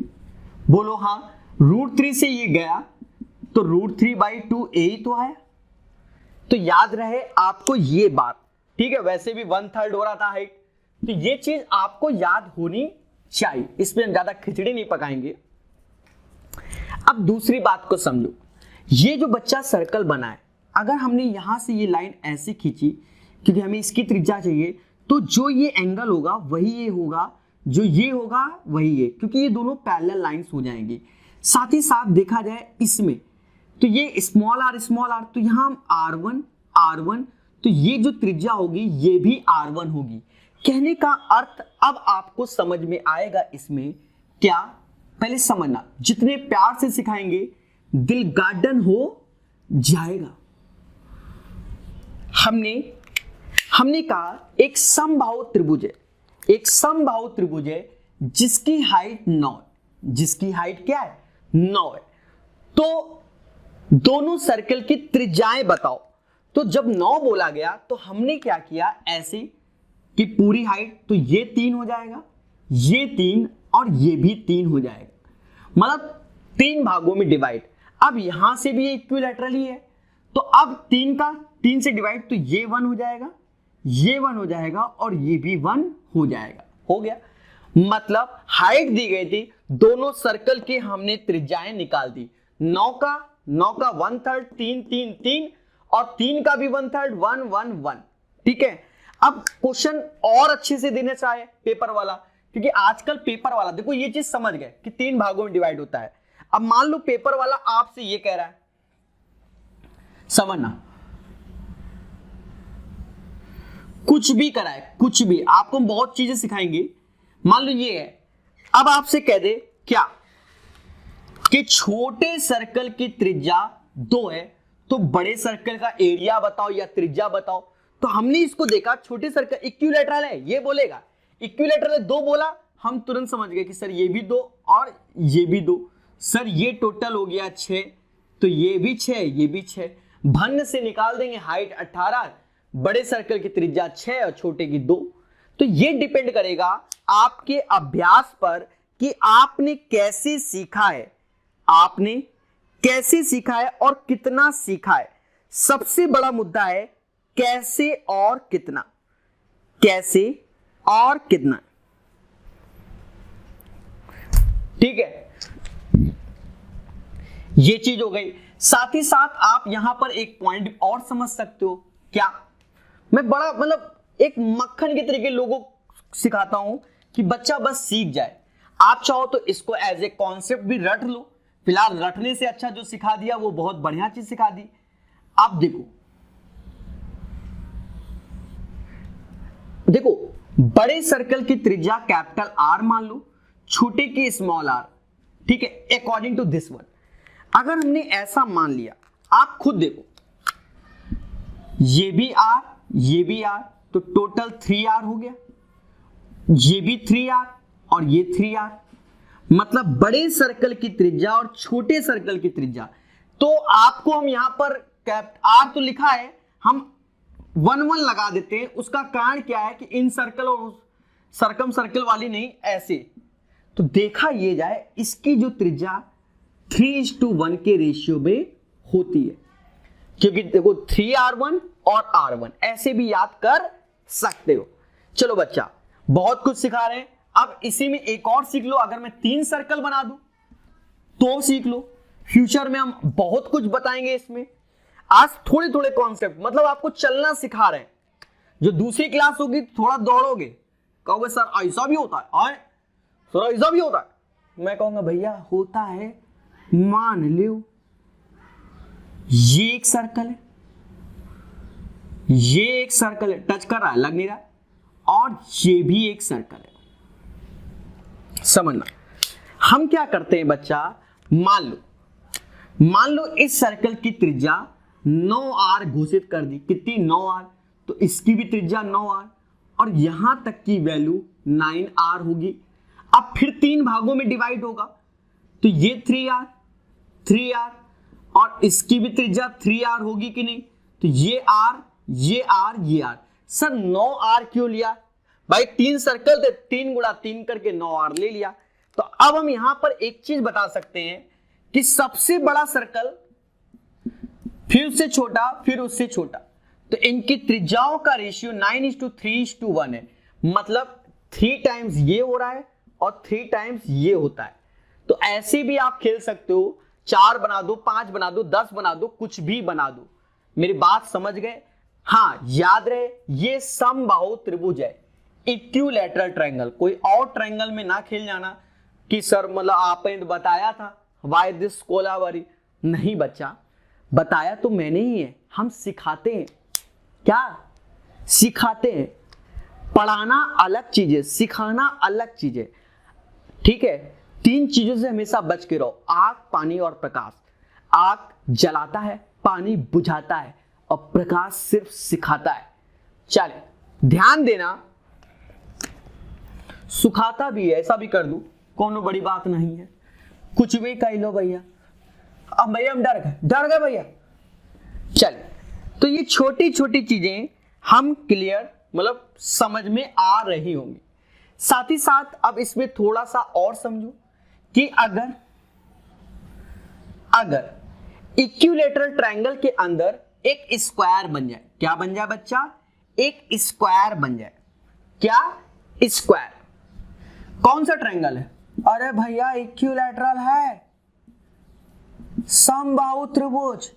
बोलो हाँ, √3 से ये गया तो √3/2a ही तो आया। तो याद रहे आपको ये बात। ठीक है, वैसे भी 1/3 हो रहा था हाइट, तो ये चीज आपको याद होनी चाहिए। इसमें हम ज्यादा खिचड़ी नहीं पकाएंगे। अब दूसरी बात को समझो, ये जो बच्चा सर्कल बना है, अगर हमने यहां से ये लाइन ऐसे खींची, क्योंकि हमें इसकी त्रिज्या चाहिए, तो जो ये एंगल होगा वही ये होगा, जो ये होगा वही ये, क्योंकि ये दोनों पैरेलल लाइंस हो जाएंगी। साथ ही साथ देखा जाए इसमें, तो ये स्मॉल आर, तो यहां R1, तो ये जो त्रिज्या होगी ये भी R1 होगी। कहने का अर्थ अब आपको समझ में आएगा। इसमें क्या, पहले समझना, जितने प्यार से सिखाएंगे दिल गार्डन हो जाएगा। हमने कहा एक समबाहु त्रिभुज है, एक समबाहु त्रिभुज है जिसकी हाइट 9, जिसकी हाइट क्या है 9 है। तो दोनों सर्कल की त्रिज्याएं बताओ। तो जब 9 बोला गया तो हमने क्या किया, ऐसे कि पूरी हाइट, तो ये 3 हो जाएगा, ये 3 और ये भी 3 हो जाएगा, मतलब 3 भागों में डिवाइड। अब यहां से भी इक्विलैटरल ही है, तो अब 3 का 3 से डिवाइड, तो ये 1 हो जाएगा, ये 1 हो जाएगा और ये भी 1 हो जाएगा। हो गया, मतलब हाइट दी गई थी, दोनों सर्कल की हमने त्रिज्याएं निकाल दी। 9 का 1/3, 3 3 3 और 3 का भी 1/3, 1 1 1। ठीक है, अब क्वेश्चन और अच्छे से देना चाहे पेपर वाला, क्योंकि आजकल पेपर वाला देखो ये चीज समझ गए कि 3 भागों में डिवाइड होता है। अब मान लो पेपर वाला आपसे ये कह रहा है, समझना, कुछ भी कराए, कुछ भी, आपको बहुत चीजें सिखाएंगे। मान लो ये है, अब आपसे कह दे क्या कि छोटे सर्कल की त्रिज्या 2 है, तो बड़े सर्कल का एरिया बताओ या त्रिज्या बताओ। तो हमने इसको देखा, छोटे सर्कल इक्विलैटरल है, ये बोलेगा इक्विलैटरल है, 2 बोला, हम तुरंत समझ गए कि सर ये भी 2 और ये भी 2, सर ये टोटल हो गया 6, तो ये भी 6, ये भी 6, भन्न से निकाल देंगे, हाइट 18, बड़े सर्कल की त्रिज्या 6 और छोटे की 2। तो ये डिपेंड करेगा आपके अभ्यास पर कि आपने कैसे सीखा है, आपने कैसे सीखा है और कितना सीखा है। सबसे बड़ा मुद्दा है कैसे और कितना, कैसे और कितना। ठीक है, ये चीज हो गई। साथ ही साथ आप यहां पर एक पॉइंट और समझ सकते हो, क्या, मैं बड़ा मतलब एक मक्खन के तरीके लोगों को सिखाता हूं कि बच्चा बस सीख जाए। आप चाहो तो इसको एज ए कॉन्सेप्ट भी रट लो, फिलहाल रटने से अच्छा जो सिखा दिया वो बहुत बढ़िया चीज सिखा दी। आप देखो, देखो बड़े सर्कल की त्रिज्या कैपिटल आर मान लो, छोटे की स्मॉल आर। ठीक है, अकॉर्डिंग टू दिस वन अगर हमने ऐसा मान लिया, आप खुद देखो, ये भी आर, ये भी आर, तो टोटल 3r हो गया, ये भी 3r और ये 3r, मतलब बड़े सर्कल की त्रिज्या और छोटे सर्कल की त्रिज्या। तो आपको हम यहां पर आर तो लिखा है, हम 1 1 लगा देते हैं। उसका कारण क्या है कि इन सर्कल और सर्कम सर्कल वाली नहीं, ऐसे। तो देखा ये जाए, इसकी जो त्रिज्या 3:1 के रेशियो में होती है, क्योंकि देखो 3r1 और r1 ऐसे भी याद कर सकते हो। चलो बच्चा, बहुत कुछ सिखा रहे हैं, अब इसी में एक और सीख लो। अगर मैं 3 सर्कल बना दूं तो सीख लो, फ्यूचर में हम बहुत कुछ बताएंगे इसमें। आज थोड़े थोड़े कॉन्सेप्ट, मतलब आपको चलना सिखा रहे हैं। जो दूसरी क्लास होगी थोड़ा दौड़ोगे, कहोगे सर ऐसा भी होता है, सर ऐसा भी होता है। मैं कहूंगा भैया होता है, मान लो ये एक सर्कल है, ये एक सर्कल है, टच कर रहा है, लग नहीं रहा, और ये भी एक सर्कल है। समझना, हम क्या करते हैं बच्चा, मान लो इस सर्कल की त्रिज्या 9r घोषित कर दी, कितनी 9r, तो इसकी भी त्रिज्या 9r और यहां तक की वैल्यू 9r होगी। अब फिर 3 भागों में डिवाइड होगा, तो ये 3r और इसकी भी त्रिज्या 3r होगी कि नहीं, तो ये r, ये r, ये r। सर 9r क्यों लिया भाई, 3 सर्कल थे, 3 गुणा 3 करके 9r ले लिया। तो अब हम यहां पर एक चीज बता सकते हैं कि सबसे बड़ा सर्कल, फिर उससे छोटा, फिर उससे छोटा, तो इनकी त्रिज्याओं का रेशियो 9:3:1 है, मतलब 3 टाइम्स ये हो रहा है और 3 टाइम्स ये होता है। तो ऐसे भी आप खेल सकते हो, 4 बना दो, 5 बना दो, 10 बना दो, कुछ भी बना दो। मेरी बात समझ गए? हाँ, याद रहे ये समबाहु त्रिभुज है, इक्विलैटरल ट्रायंगल। कोई और ट्रायंगल में ना खेल जाना कि सर मतलब आपने तो बताया था वाई दिस कोलावरी। नहीं बच्चा, बताया तो मैंने ही है, हम सिखाते हैं। क्या सिखाते हैं? पढ़ाना अलग चीज है, सिखाना अलग चीज है। ठीक है, 3 चीजों से हमेशा बच के रहो, आग, पानी और प्रकाश। आग जलाता है, पानी बुझाता है और प्रकाश सिर्फ सिखाता है। चले ध्यान देना, सुखाता भी है, ऐसा भी कर दूं, कोनो बड़ी बात नहीं है, कुछ भी कह लो भैया। अब भैया हम डर गए भैया। चलिए, तो ये छोटी छोटी चीजें हम क्लियर मतलब समझ में आ रही होंगी। साथ ही साथ अब इसमें थोड़ा सा और समझो कि अगर इक्विलैटरल ट्रायंगल के अंदर एक स्क्वायर बन जाए, क्या बन जाए बच्चा? एक स्क्वायर बन जाए। क्या? स्क्वायर। कौन सा ट्रायंगल है? अरे भैया इक्विलैटरल है, समबाहु त्रिभुज।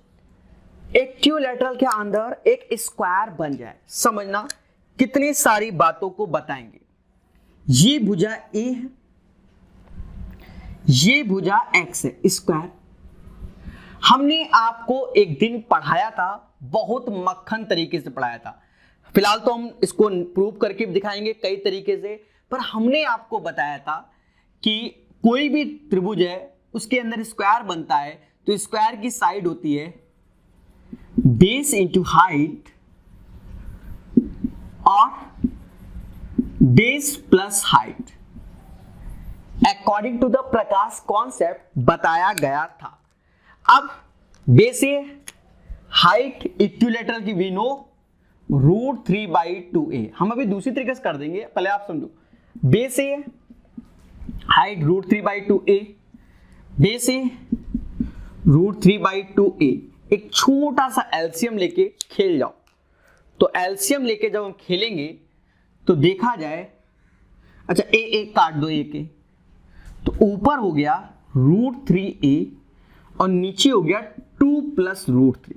इक्विलैटरल के अंदर एक स्क्वायर बन जाए, समझना कितनी सारी बातों को बताएंगे। ये भुजा ए है, ये भुजा एक्स है, स्क्वायर। हमने आपको एक दिन पढ़ाया था, बहुत मक्खन तरीके से पढ़ाया था। फिलहाल तो हम इसको प्रूव करके दिखाएंगे कई तरीके से, पर हमने आपको बताया था कि कोई भी त्रिभुज है उसके अंदर स्क्वायर बनता है तो स्क्वायर की साइड होती है बेस इंटू हाइट और base plus height, according to the Prakash concept बताया गया था। अब बेस ए, हाइट इक्विलैटरल की वी नो √3/2a। हम अभी दूसरी तरीके से कर देंगे, पहले आप समझो। Base A, height √3/2a, base A √3/2a। एक छोटा सा एलसीएम लेके खेल जाओ। तो एलसीएम लेके जब हम खेलेंगे तो देखा जाए, अच्छा ए काट दो, ए के, तो ऊपर हो गया √3a और नीचे हो गया 2 + √3।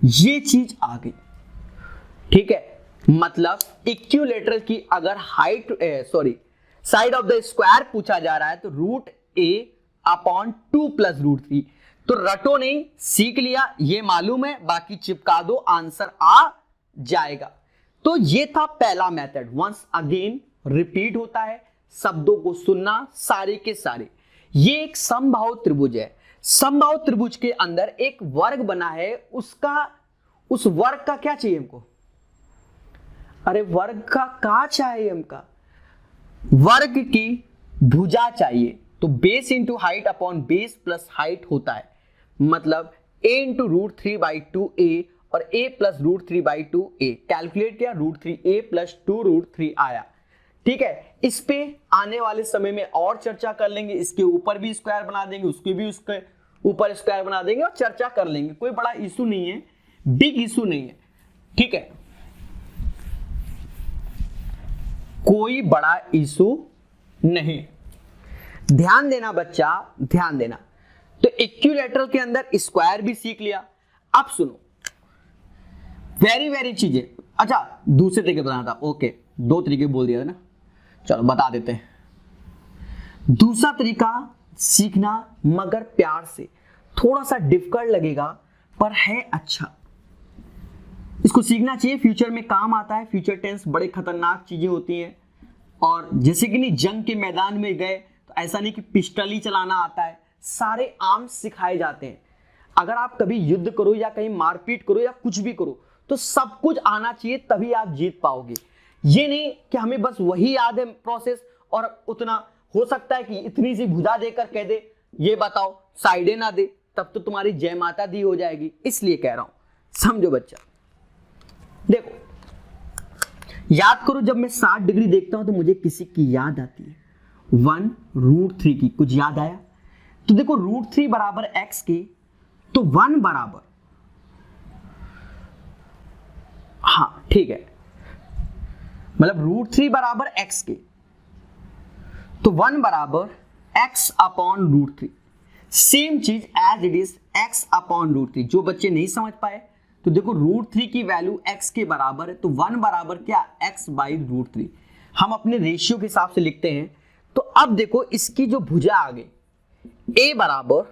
ये चीज आ गई, ठीक है। मतलब इक्विलैटरल की अगर height side of the square पूछा जा रहा है तो √a/2 + √3। तो रटो नहीं, सीख लिया, ये मालूम है, बाकी चिपका दो, आंसर आ जाएगा। तो ये था पहला मेथड। वंस अगेन रिपीट होता है, शब्दों को सुनना सारे के सारे। ये एक समबाहु त्रिभुज है। समबाहु त्रिभुज के अंदर एक वर्ग बना है, उस वर्ग का क्या चाहिए हमको? अरे वर्ग का क्या चाहिए हमका? वर्ग की भुजा चाहिए। तो base into height upon base plus height होता है, मतलब a इंटू √3/2a और a प्लस √3/2a। कैलकुलेट किया, √3a + 2√3 आया, ठीक है। इस पे आने वाले समय में और चर्चा कर लेंगे। इसके ऊपर भी स्क्वायर बना देंगे, उसके भी उसके ऊपर स्क्वायर बना देंगे और चर्चा कर लेंगे। कोई बड़ा इशू नहीं है, बिग इशू नहीं है, ठीक है, कोई बड़ा इशू नहीं। ध्यान देना बच्चा, ध्यान देना। तो इक्विलैटरल के अंदर स्क्वायर भी सीख लिया। अब सुनो, वेरी चीजें। अच्छा दूसरे तरीके बताना था, ओके, 2 तरीके बोल दिया था ना, चलो बता देते हैं। दूसरा तरीका सीखना, मगर प्यार से। थोड़ा सा डिफिकल्ट लगेगा पर है अच्छा, इसको सीखना चाहिए, फ्यूचर में काम आता है। फ्यूचर टेंस बड़े खतरनाक चीजें होती हैं। और जैसे कि नहीं, जंग के मैदान में गए तो ऐसा नहीं कि पिस्टल ही चलाना आता है, सारे आर्म्स सिखाए जाते हैं। अगर आप कभी युद्ध करो या कहीं मारपीट करो या कुछ भी करो तो सब कुछ आना चाहिए, तभी आप जीत पाओगे। ये नहीं कि हमें बस वही याद है प्रोसेस और उतना। हो सकता है कि इतनी सी भुजा देकर कह दे ये बताओ, साइडें ना दे, तब तो तुम्हारी जय माता दी हो जाएगी। इसलिए कह रहा हूं, समझो बच्चा। देखो याद करो, जब मैं 60 डिग्री देखता हूं तो मुझे किसी की याद आती है, 1√3 की। कुछ याद आया? तो देखो √3 बराबर x के, तो 1 बराबर, हाँ ठीक है, मतलब √3 बराबर x के, तो 1 बराबर x/√3। सेम चीज एज इट इज x/√3। जो बच्चे नहीं समझ पाए तो देखो √3 की वैल्यू x के बराबर है, तो 1 बराबर क्या? x/√3। हम अपने रेशियो के हिसाब से लिखते हैं। तो अब देखो इसकी जो भुजा आ गई, a बराबर,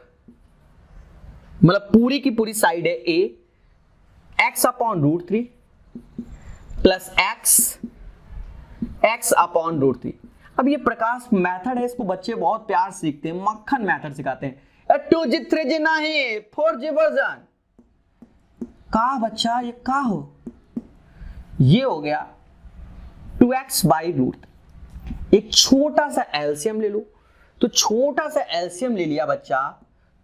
मतलब पूरी की पूरी साइड है a, x/√3 प्लस x/√3। अब ये प्रकाश मेथड है, इसको बच्चे बहुत प्यार सीखते हैं, मक्खन मेथड सिखाते हैं। 2G 3G नहीं, 4G वर्जन का बच्चा, ये का हो, ये हो गया 2x/√3। एक छोटा सा एलसीएम ले लो। तो छोटा सा एलसीएम ले लिया बच्चा,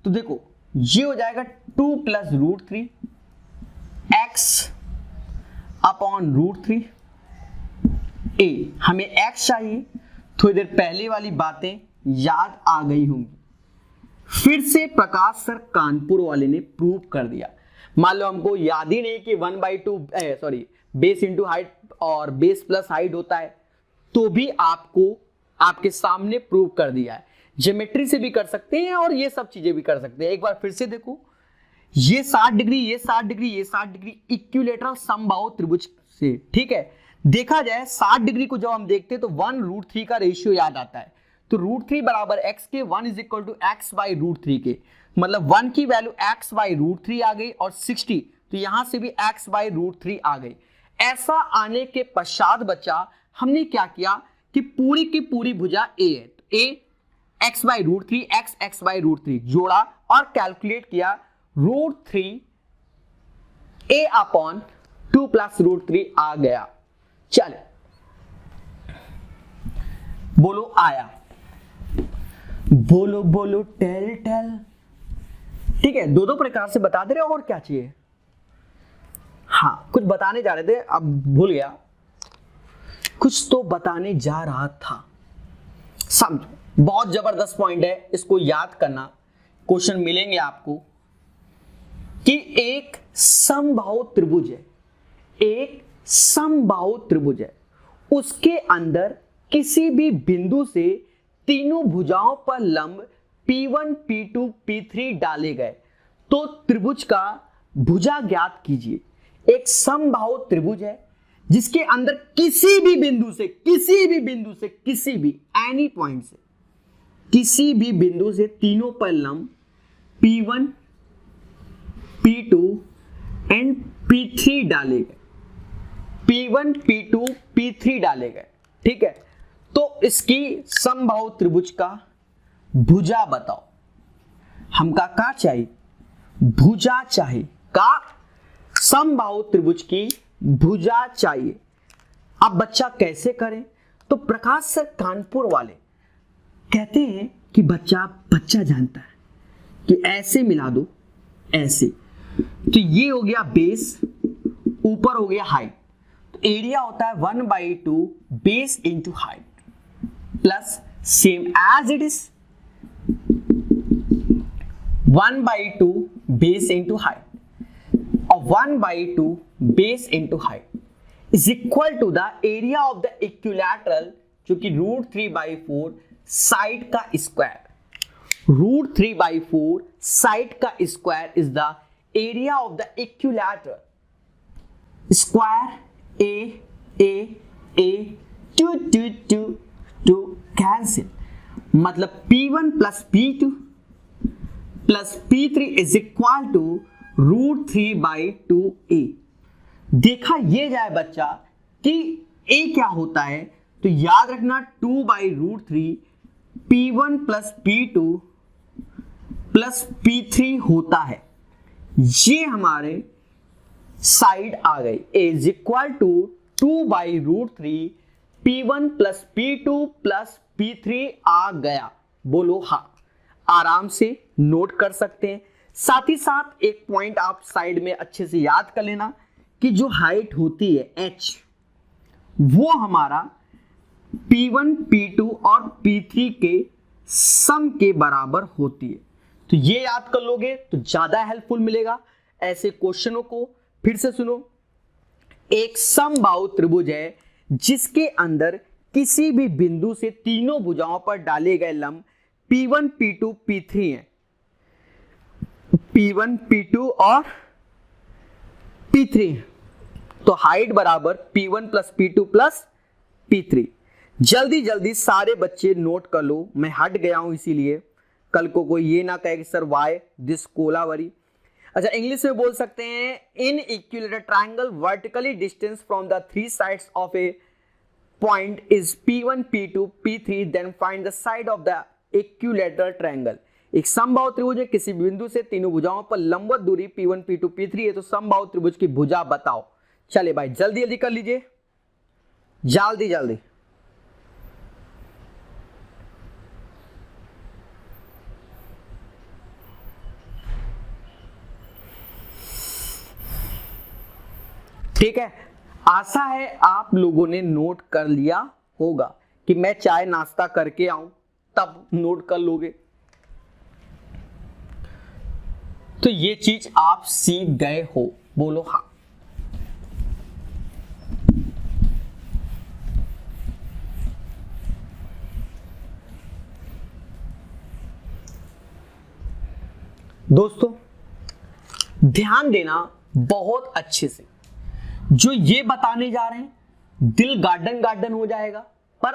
तो देखो ये हो जाएगा 2 प्लस √3 x अपॉन √3 a। हमें x चाहिए, थोड़ी देर पहले वाली बातें याद आ गई होंगी। फिर से प्रकाश सर कानपुर वाले ने प्रूव कर दिया। मान लो हमको याद ही नहीं कि 1/2 बेस इंटू हाइट और बेस प्लस हाइट होता है, तो भी आपको आपके सामने प्रूव कर दिया है। ज्योमेट्री से भी कर सकते हैं और ये सब चीजें भी कर सकते हैं। एक बार फिर से देखो, ये 60 डिग्री, ये 60 डिग्री, ये 60 डिग्री इक्विलेटरल समबाहु त्रिभुज से, ठीक है। देखा जाए 60 डिग्री को जब हम देखते हैं तो 1/3 का रेशियो याद आता है। तो √3 बराबर x के, 1 इज इक्वल टू x/√3 के, मतलब 1 की वैल्यू x/√3 आ गई और 60, तो यहां से भी x/√3 आ गई। ऐसा आने के पश्चात बच्चा हमने क्या किया कि पूरी की पूरी भुजा a है, तो a x/√3 x/√3 जोड़ा और कैलकुलेट किया, √3 a अपॉन 2 प्लस √3 आ गया। चले बोलो आया, बोलो बोलो टेल टेल। ठीक है, दो प्रकार से बता दे रहे हो, और क्या चाहिए? हाँ, कुछ बताने जा रहे थे, अब भूल गया। कुछ तो बताने जा रहा था, समझो। बहुत जबरदस्त पॉइंट है, इसको याद करना। क्वेश्चन मिलेंगे आपको कि एक समबाहु त्रिभुज है, एक समबाहु त्रिभुज है, उसके अंदर किसी भी बिंदु से तीनों भुजाओं पर लंब P1, P2, P3 डाले गए तो त्रिभुज का भुजा ज्ञात कीजिए। एक समबाहु त्रिभुज है जिसके अंदर किसी भी बिंदु से एनी पॉइंट से, किसी भी बिंदु से तीनों पर लंब P1, P2 एंड P3 डाले गए, P1, P2, P3 डाले गए। ठीक है, तो इसकी समबाहु त्रिभुज का भुजा बताओ। हमका का चाहिए? भुजा चाहिए। का समबाहु त्रिभुज की भुजा चाहिए। अब बच्चा कैसे करें? तो प्रकाश सर कानपुर वाले कहते हैं कि बच्चा जानता है कि ऐसे मिला दो, ऐसे। तो ये हो गया बेस, ऊपर हो गया हाइट, तो एरिया होता है 1/2 base into height plus same as it is 1/2 base into height और 1/2 base into height is equal to the area of the equilateral, जो कि √3/4 साइड का स्क्वायर। √3/4 साइड का square is the area of the equilateral. Square a 2 cancel, मतलब P1 plus P2 plus P3 is equal to √3/2a। देखा ये जाए बच्चा कि a क्या होता है, तो याद रखना 2/√3 P1 plus P2 plus P3 होता है। ये हमारे साइड आ गई, a is equal to 2/√3 P1 plus P2 plus P3 आ गया। बोलो हाँ, आराम से नोट कर सकते हैं। साथ ही साथ एक पॉइंट आप साइड में अच्छे से याद कर लेना कि जो हाइट होती है h, वो हमारा P1, P2 और P3 के सम के बराबर होती है। तो ये याद कर लोगे तो ज्यादा हेल्पफुल मिलेगा ऐसे क्वेश्चनों को। फिर से सुनो, एक समबाहु त्रिभुज है जिसके अंदर किसी भी बिंदु से तीनों भुजाओं पर डाले गए लंब P1, P2, P3 हैं। P1, P2 और P3, तो हाइट बराबर P1 plus P2 plus P3। जल्दी जल्दी सारे बच्चे नोट कर लो, मैं हट गया हूं इसीलिए कल को कोई ये ना कहे कि सर वाई दिस कोलावरी। अच्छा, इंग्लिश में बोल सकते हैं, in equilateral triangle vertically distance from the 3 sides of a point is P1, P2, P3, then find the side of the equilateral triangle. एक समबाहु त्रिभुज है, किसी बिंदु से तीनों भुजाओं पर लंबवत दूरी P1, P2, P3 है, तो समबाहु त्रिभुज की भुजा बताओ। चले भाई जल्दी जल्दी कर लीजिए, जल्दी जल्दी। ठीक है, आशा है आप लोगों ने नोट कर लिया होगा कि मैं चाय नाश्ता करके आऊं तब नोट कर लोगे। तो ये चीज आप सीख गए हो, बोलो हाँ। दोस्तों ध्यान देना बहुत अच्छे से, जो ये बताने जा रहे हैं दिल गार्डन गार्डन हो जाएगा, पर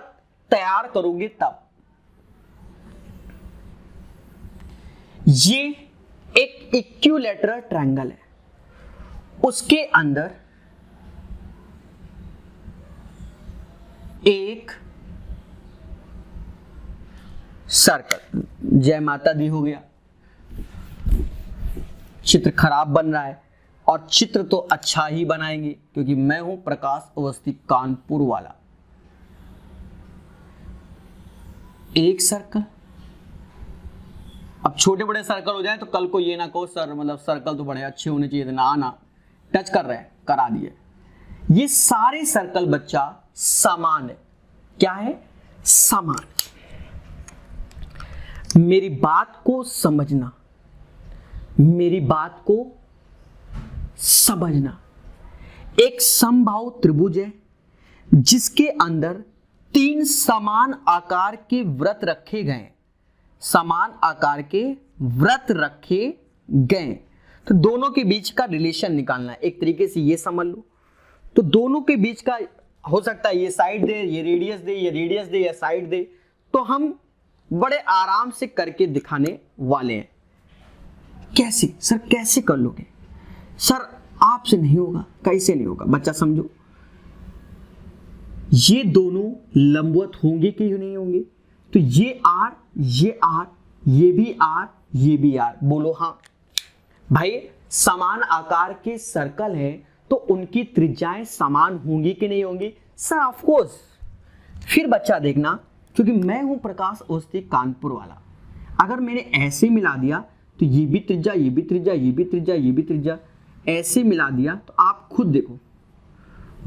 तैयार करोगे तब। ये एक इक्विलैटरल ट्रायंगल है, उसके अंदर एक सर्कल, जय माता दी हो गया। चित्र खराब बन रहा है और चित्र तो अच्छा ही बनाएंगे क्योंकि मैं हूं प्रकाश अवस्थी कानपुर वाला। एक सर्कल, अब छोटे बड़े सर्कल हो जाए तो कल को ये ना कहो सर मतलब सर्कल तो बड़े अच्छे होने चाहिए थे, ना ना टच कर रहे हैं, करा दिए। ये सारे सर्कल बच्चा समान है। क्या है? समान। मेरी बात को समझना, मेरी बात को समझना। एक समबाहु त्रिभुज है जिसके अंदर 3 समान आकार के वृत्त रखे गए, समान आकार के वृत्त रखे गए। तो दोनों के बीच का रिलेशन निकालना है। एक तरीके से ये समझ लो, तो दोनों के बीच का हो सकता है ये साइड दे, ये रेडियस दे, ये रेडियस दे, या साइड दे। तो हम बड़े आराम से करके दिखाने वाले हैं। कैसे सर, कैसे कर लोगे सर? आपसे नहीं होगा। कैसे नहीं होगा बच्चा समझो। ये दोनों लंबवत होंगे कि नहीं होंगे? तो ये आर, ये आर, ये भी आर, ये भी आर। बोलो हाँ। भाई समान आकार के सर्कल हैं तो उनकी त्रिज्याएं समान होंगी कि नहीं होंगी? Sir of course. फिर बच्चा देखना, क्योंकि मैं हूं प्रकाश अवस्थी कानपुर वाला, अगर मैंने ऐसे मिला दिया तो ये भी त्रिज्या, ये भी त्रिज्या, ये भी त्रिज्या, ये भी त्रिज्या, ऐसे मिला दिया तो आप खुद देखो,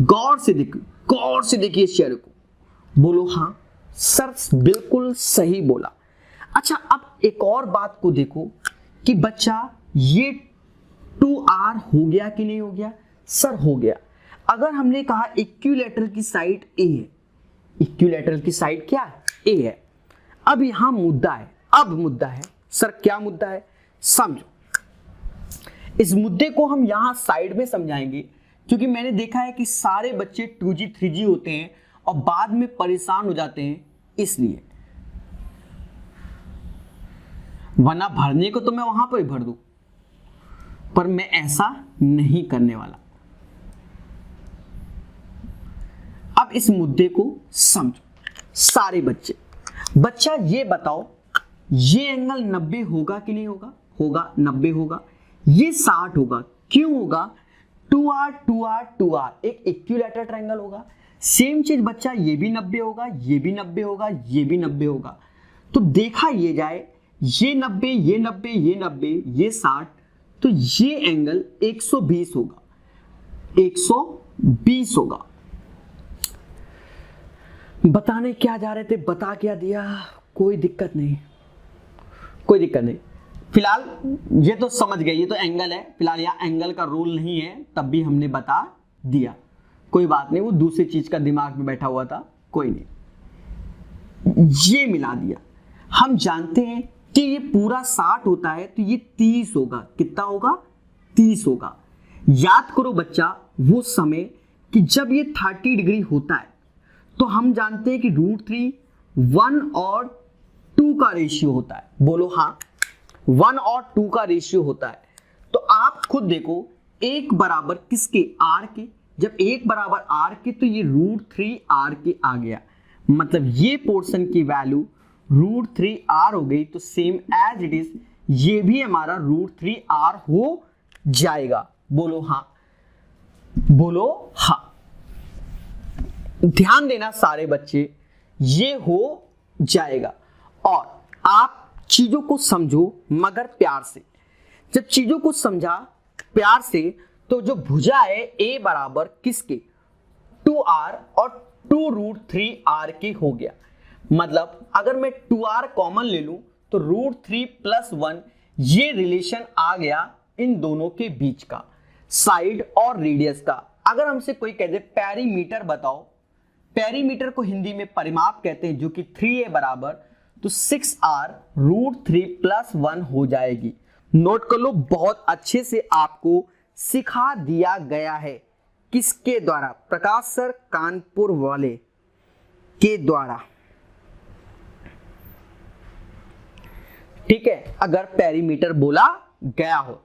गौर से देखो, गौर से देखिए इस चेहरे को। बोलो हाँ सर, बिल्कुल सही बोला। अच्छा अब एक और बात को देखो कि बच्चा ये 2r हो गया कि नहीं हो गया? सर हो गया। अगर हमने कहा इक्विलैटरल की साइड ए है, इक्विलैटरल की साइड क्या है? ए है। अब यहां मुद्दा है, अब मुद्दा है सर, क्या मुद्दा है समझो। इस मुद्दे को हम यहां साइड में समझाएंगे, क्योंकि मैंने देखा है कि सारे बच्चे 2G 3G होते हैं और बाद में परेशान हो जाते हैं, इसलिए। वरना भरने को तो मैं वहां पर ही भर दूं, पर मैं ऐसा नहीं करने वाला। अब इस मुद्दे को समझो सारे बच्चे। बच्चा ये बताओ, ये एंगल 90 होगा कि नहीं होगा? होगा, 90 होगा। ये 60 होगा। क्यों होगा? 2r 2r 2r, एक इक्विलैटरल ट्रायंगल होगा। सेम चीज बच्चा ये भी 90 होगा, ये भी 90 होगा, ये भी 90 होगा। तो देखा ये जाए, ये 90, ये 90, ये 90, ये 60, तो ये एंगल 120 होगा, 120 होगा। बताने क्या जा रहे थे, बता क्या दिया, कोई दिक्कत नहीं, कोई दिक्कत नहीं। फिलहाल ये तो समझ गए, ये तो एंगल है। फिलहाल यहाँ एंगल का रूल नहीं है, तब भी हमने बता दिया, कोई बात नहीं। वो दूसरी चीज का दिमाग में बैठा हुआ था, कोई नहीं। ये मिला दिया। हम जानते हैं कि ये पूरा 60 होता है तो ये 30 होगा। कितना होगा? 30 होगा। याद करो बच्चा वो समय कि जब ये 30 डिग्री होता है तो हम जानते हैं कि √3 1 और 2 का रेशियो होता है। बोलो हाँ, 1 और 2 का रेशियो होता है। तो आप खुद देखो, 1 बराबर किसके? r के। जब 1 बराबर r के तो ये √3 r के आ गया, मतलब ये पोर्शन की वैल्यू √3 r हो गई। तो सेम एज इट इज ये भी हमारा √3 r हो जाएगा। बोलो हाँ, बोलो हाँ। ध्यान देना सारे बच्चे, ये हो जाएगा। और आप चीजों को समझो मगर प्यार से। जब चीजों को समझा प्यार से तो जो भुजा है a बराबर किसके 2r और 2√3r के हो गया। मतलब अगर मैं 2r कॉमन ले लूं तो √3 + 1 ये रिलेशन आ गया इन दोनों के बीच का, साइड और रेडियस का। अगर हमसे कोई कह दे पेरीमीटर बताओ, पेरीमीटर को हिंदी में परिमाप कहते हैं, जो कि 3a बराबर, तो 6r √3 + 1 हो जाएगी। नोट कर लो, बहुत अच्छे से आपको सिखा दिया गया है। किसके द्वारा? प्रकाश सर कानपुर वाले के द्वारा। ठीक है, अगर पेरीमीटर बोला गया हो,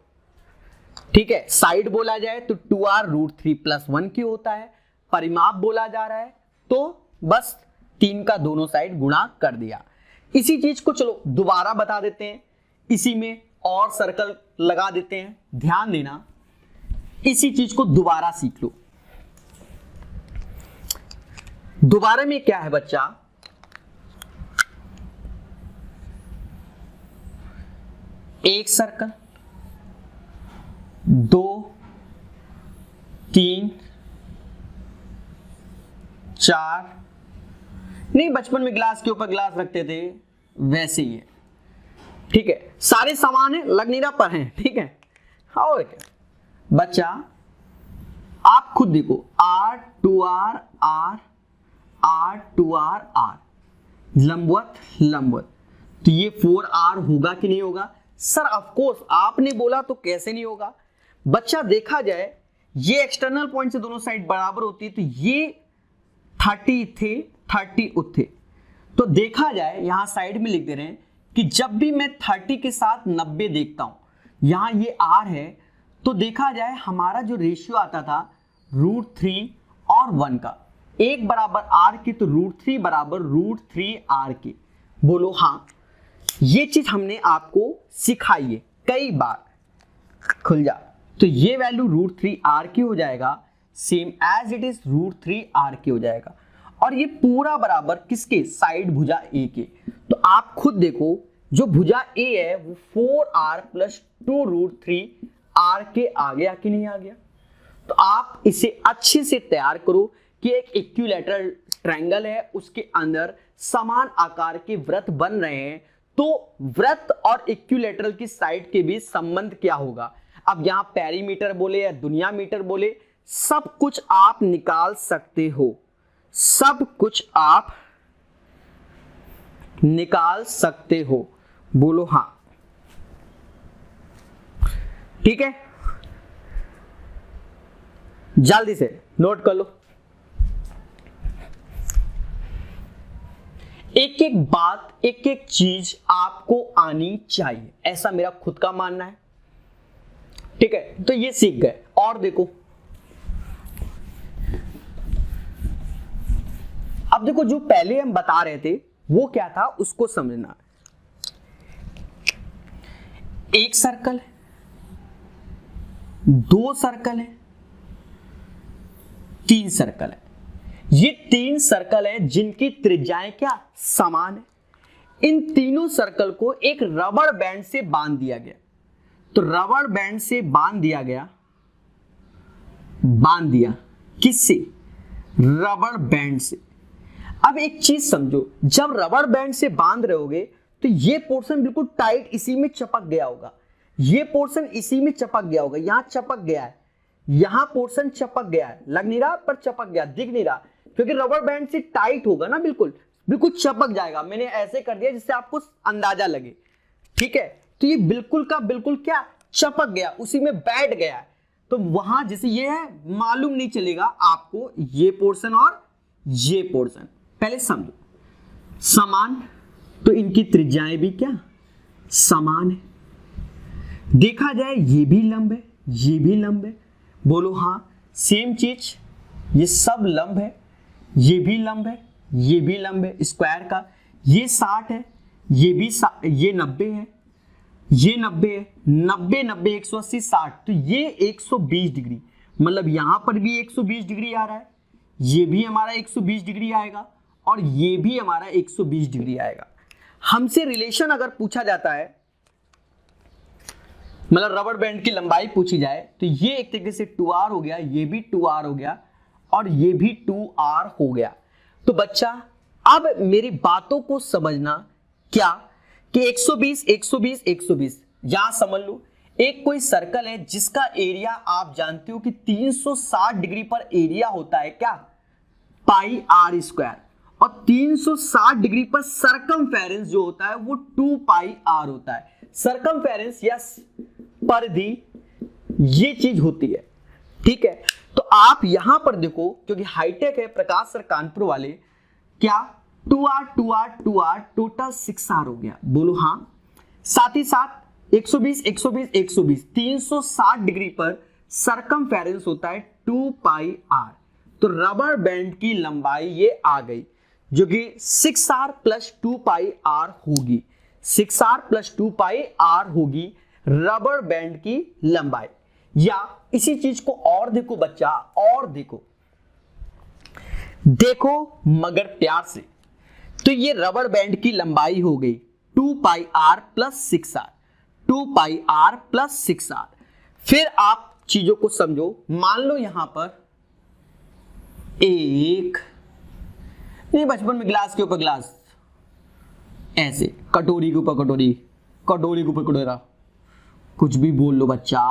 ठीक है, साइड बोला जाए तो 2r √3 + 1 की होता है, परिमाप बोला जा रहा है तो बस 3 का दोनों साइड गुणा कर दिया। इसी चीज को चलो दोबारा बता देते हैं, इसी में और सर्कल लगा देते हैं। ध्यान देना, इसी चीज को दोबारा सीख लो। दोबारा में क्या है बच्चा, एक सर्कल, 2 3 4, नहीं बचपन में गिलास के ऊपर गिलास रखते थे वैसे ही है। ठीक है, सारे समान है, लग नहीं रहा पर हैं। ठीक है, और क्या बच्चा, आप खुद देखो, r 2r r r 2r r, लंबवत लंबवत, तो ये 4r होगा कि नहीं होगा? सर ऑफ कोर्स, आपने बोला तो कैसे नहीं होगा बच्चा। देखा जाए ये एक्सटर्नल पॉइंट से दोनों साइड बराबर होती है, तो ये 30 थे 30 उथे, तो देखा जाए यहां साइड में लिख दे रहे हैं कि जब भी मैं 30 के साथ 90 देखता हूं, यहां ये r है, तो देखा जाए हमारा जो रेशियो आता था √3 और 1 का, 1 बराबर r के, तो √3 बराबर √3r के। बोलो हाँ, ये चीज हमने आपको सिखाई है कई बार। खुल जा, तो ये वैल्यू √3r की हो जाएगा, same as it is √3r की हो जाएगा, और ये पूरा बराबर किसके? साइड भुजा a के। तो आप खुद देखो, जो भुजा a है वो 4r + 2√3r के आ गया कि नहीं आ गया? तो आप इसे अच्छे से तैयार करो कि एक इक्विलैटरल ट्रायंगल है, उसके अंदर समान आकार के वृत्त बन रहे हैं, तो वृत्त और इक्विलैटरल की साइड के बीच संबंध क्या होगा? अब यहां पेरीमीटर बोले या दुनिया मीटर बोले, सब कुछ आप निकाल सकते हो, सब कुछ आप निकाल सकते हो। बोलो हाँ, ठीक है, जल्दी से नोट कर लो। एक एक बात, एक एक चीज आपको आनी चाहिए, ऐसा मेरा खुद का मानना है। ठीक है, तो ये सीख गए। और देखो, अब देखो, जो पहले हम बता रहे थे वो क्या था उसको समझना। एक सर्कल है, 2 सर्कल है, 3 सर्कल है। ये 3 सर्कल है जिनकी त्रिज्याएं क्या? समान है। इन तीनों सर्कल को एक रबड़ बैंड से बांध दिया गया, तो रबड़ बैंड से बांध दिया गया, बांध दिया किससे? रबड़ बैंड से। अब एक चीज समझो, जब रबड़ बैंड से बांध रहे होगे तो ये पोर्शन बिल्कुल टाइट इसी में चिपक गया होगा, ये पोर्शन इसी में चिपक गया होगा, यहां चिपक गया है, यहां पोर्शन चिपक गया है, लग नहीं रहा पर चिपक गया, दिख नहीं रहा, क्योंकि रबड़ बैंड से टाइट होगा ना, बिल्कुल बिल्कुल चिपक जाएगा। मैंने ऐसे कर दिया जिससे आपको अंदाजा लगे। ठीक है, तो ये बिल्कुल का बिल्कुल क्या? चिपक गया, उसी में बैठ गया। तो वहां जैसे ये है, मालूम नहीं चलेगा आपको ये पोर्शन और ये पोर्शन। पहले समझो, समान, तो इनकी त्रिज्याएं भी क्या? समान है। देखा जाए ये भी लंब है, ये भी लंब है। बोलो हाँ, सेम चीज, ये सब लंब है, ये भी लंब है, ये भी लंब है स्क्वायर का। ये 60 है, ये भी ये 90 है, ये 90 है, 90 90 180 60, तो ये 120 डिग्री, मतलब यहां पर भी 120 डिग्री आ रहा है, ये भी हमारा 120 डिग्री आएगा, और ये भी हमारा 120 डिग्री आएगा। हमसे रिलेशन अगर पूछा जाता है मतलब रबर बैंड की लंबाई पूछी जाए तो ये एक तरीके से 2r हो गया, ये भी 2r हो गया और ये भी 2r हो गया। तो बच्चा अब मेरी बातों को समझना क्या कि 120 120 120 यहां समझ लो एक कोई सर्कल है जिसका एरिया आप जानते हो कि 360 डिग्री पर एरिया होता है क्या, पाई आर स्क्वायर, और 360 डिग्री पर सरकमफेरेंस जो होता है वो 2 पाई आर होता है। सरकमफेरेंस या परिधि ये चीज होती है, ठीक है। तो आप यहां पर देखो क्योंकि हाईटेक है प्रकाश सर कानपुर वाले, क्या 2r 2r 2r total 6r हो गया, बोलो हाँ। साथ ही साथ 120 120 120 360 डिग्री पर सरकमफेरेंस होता है 2 पाई आर। तो रबर बैंड की लंबाई ये आ गई जो कि 6r प्लस 2 पाई आर होगी, 6r प्लस 2 पाई आर होगी रबर बैंड की लंबाई। या इसी चीज को और देखो बच्चा, और देखो मगर प्यार से, तो ये रबर बैंड की लंबाई हो गई 2 pi r plus 6r, 2 pi r plus 6r। फिर आप चीजों को समझो, मान लो यहां पर एक, नहीं बचपन में गिलास के ऊपर गिलास, ऐसे कटोरी के ऊपर कटोरी, कटोरी के ऊपर कटोरा, कुछ भी बोल लो बच्चा,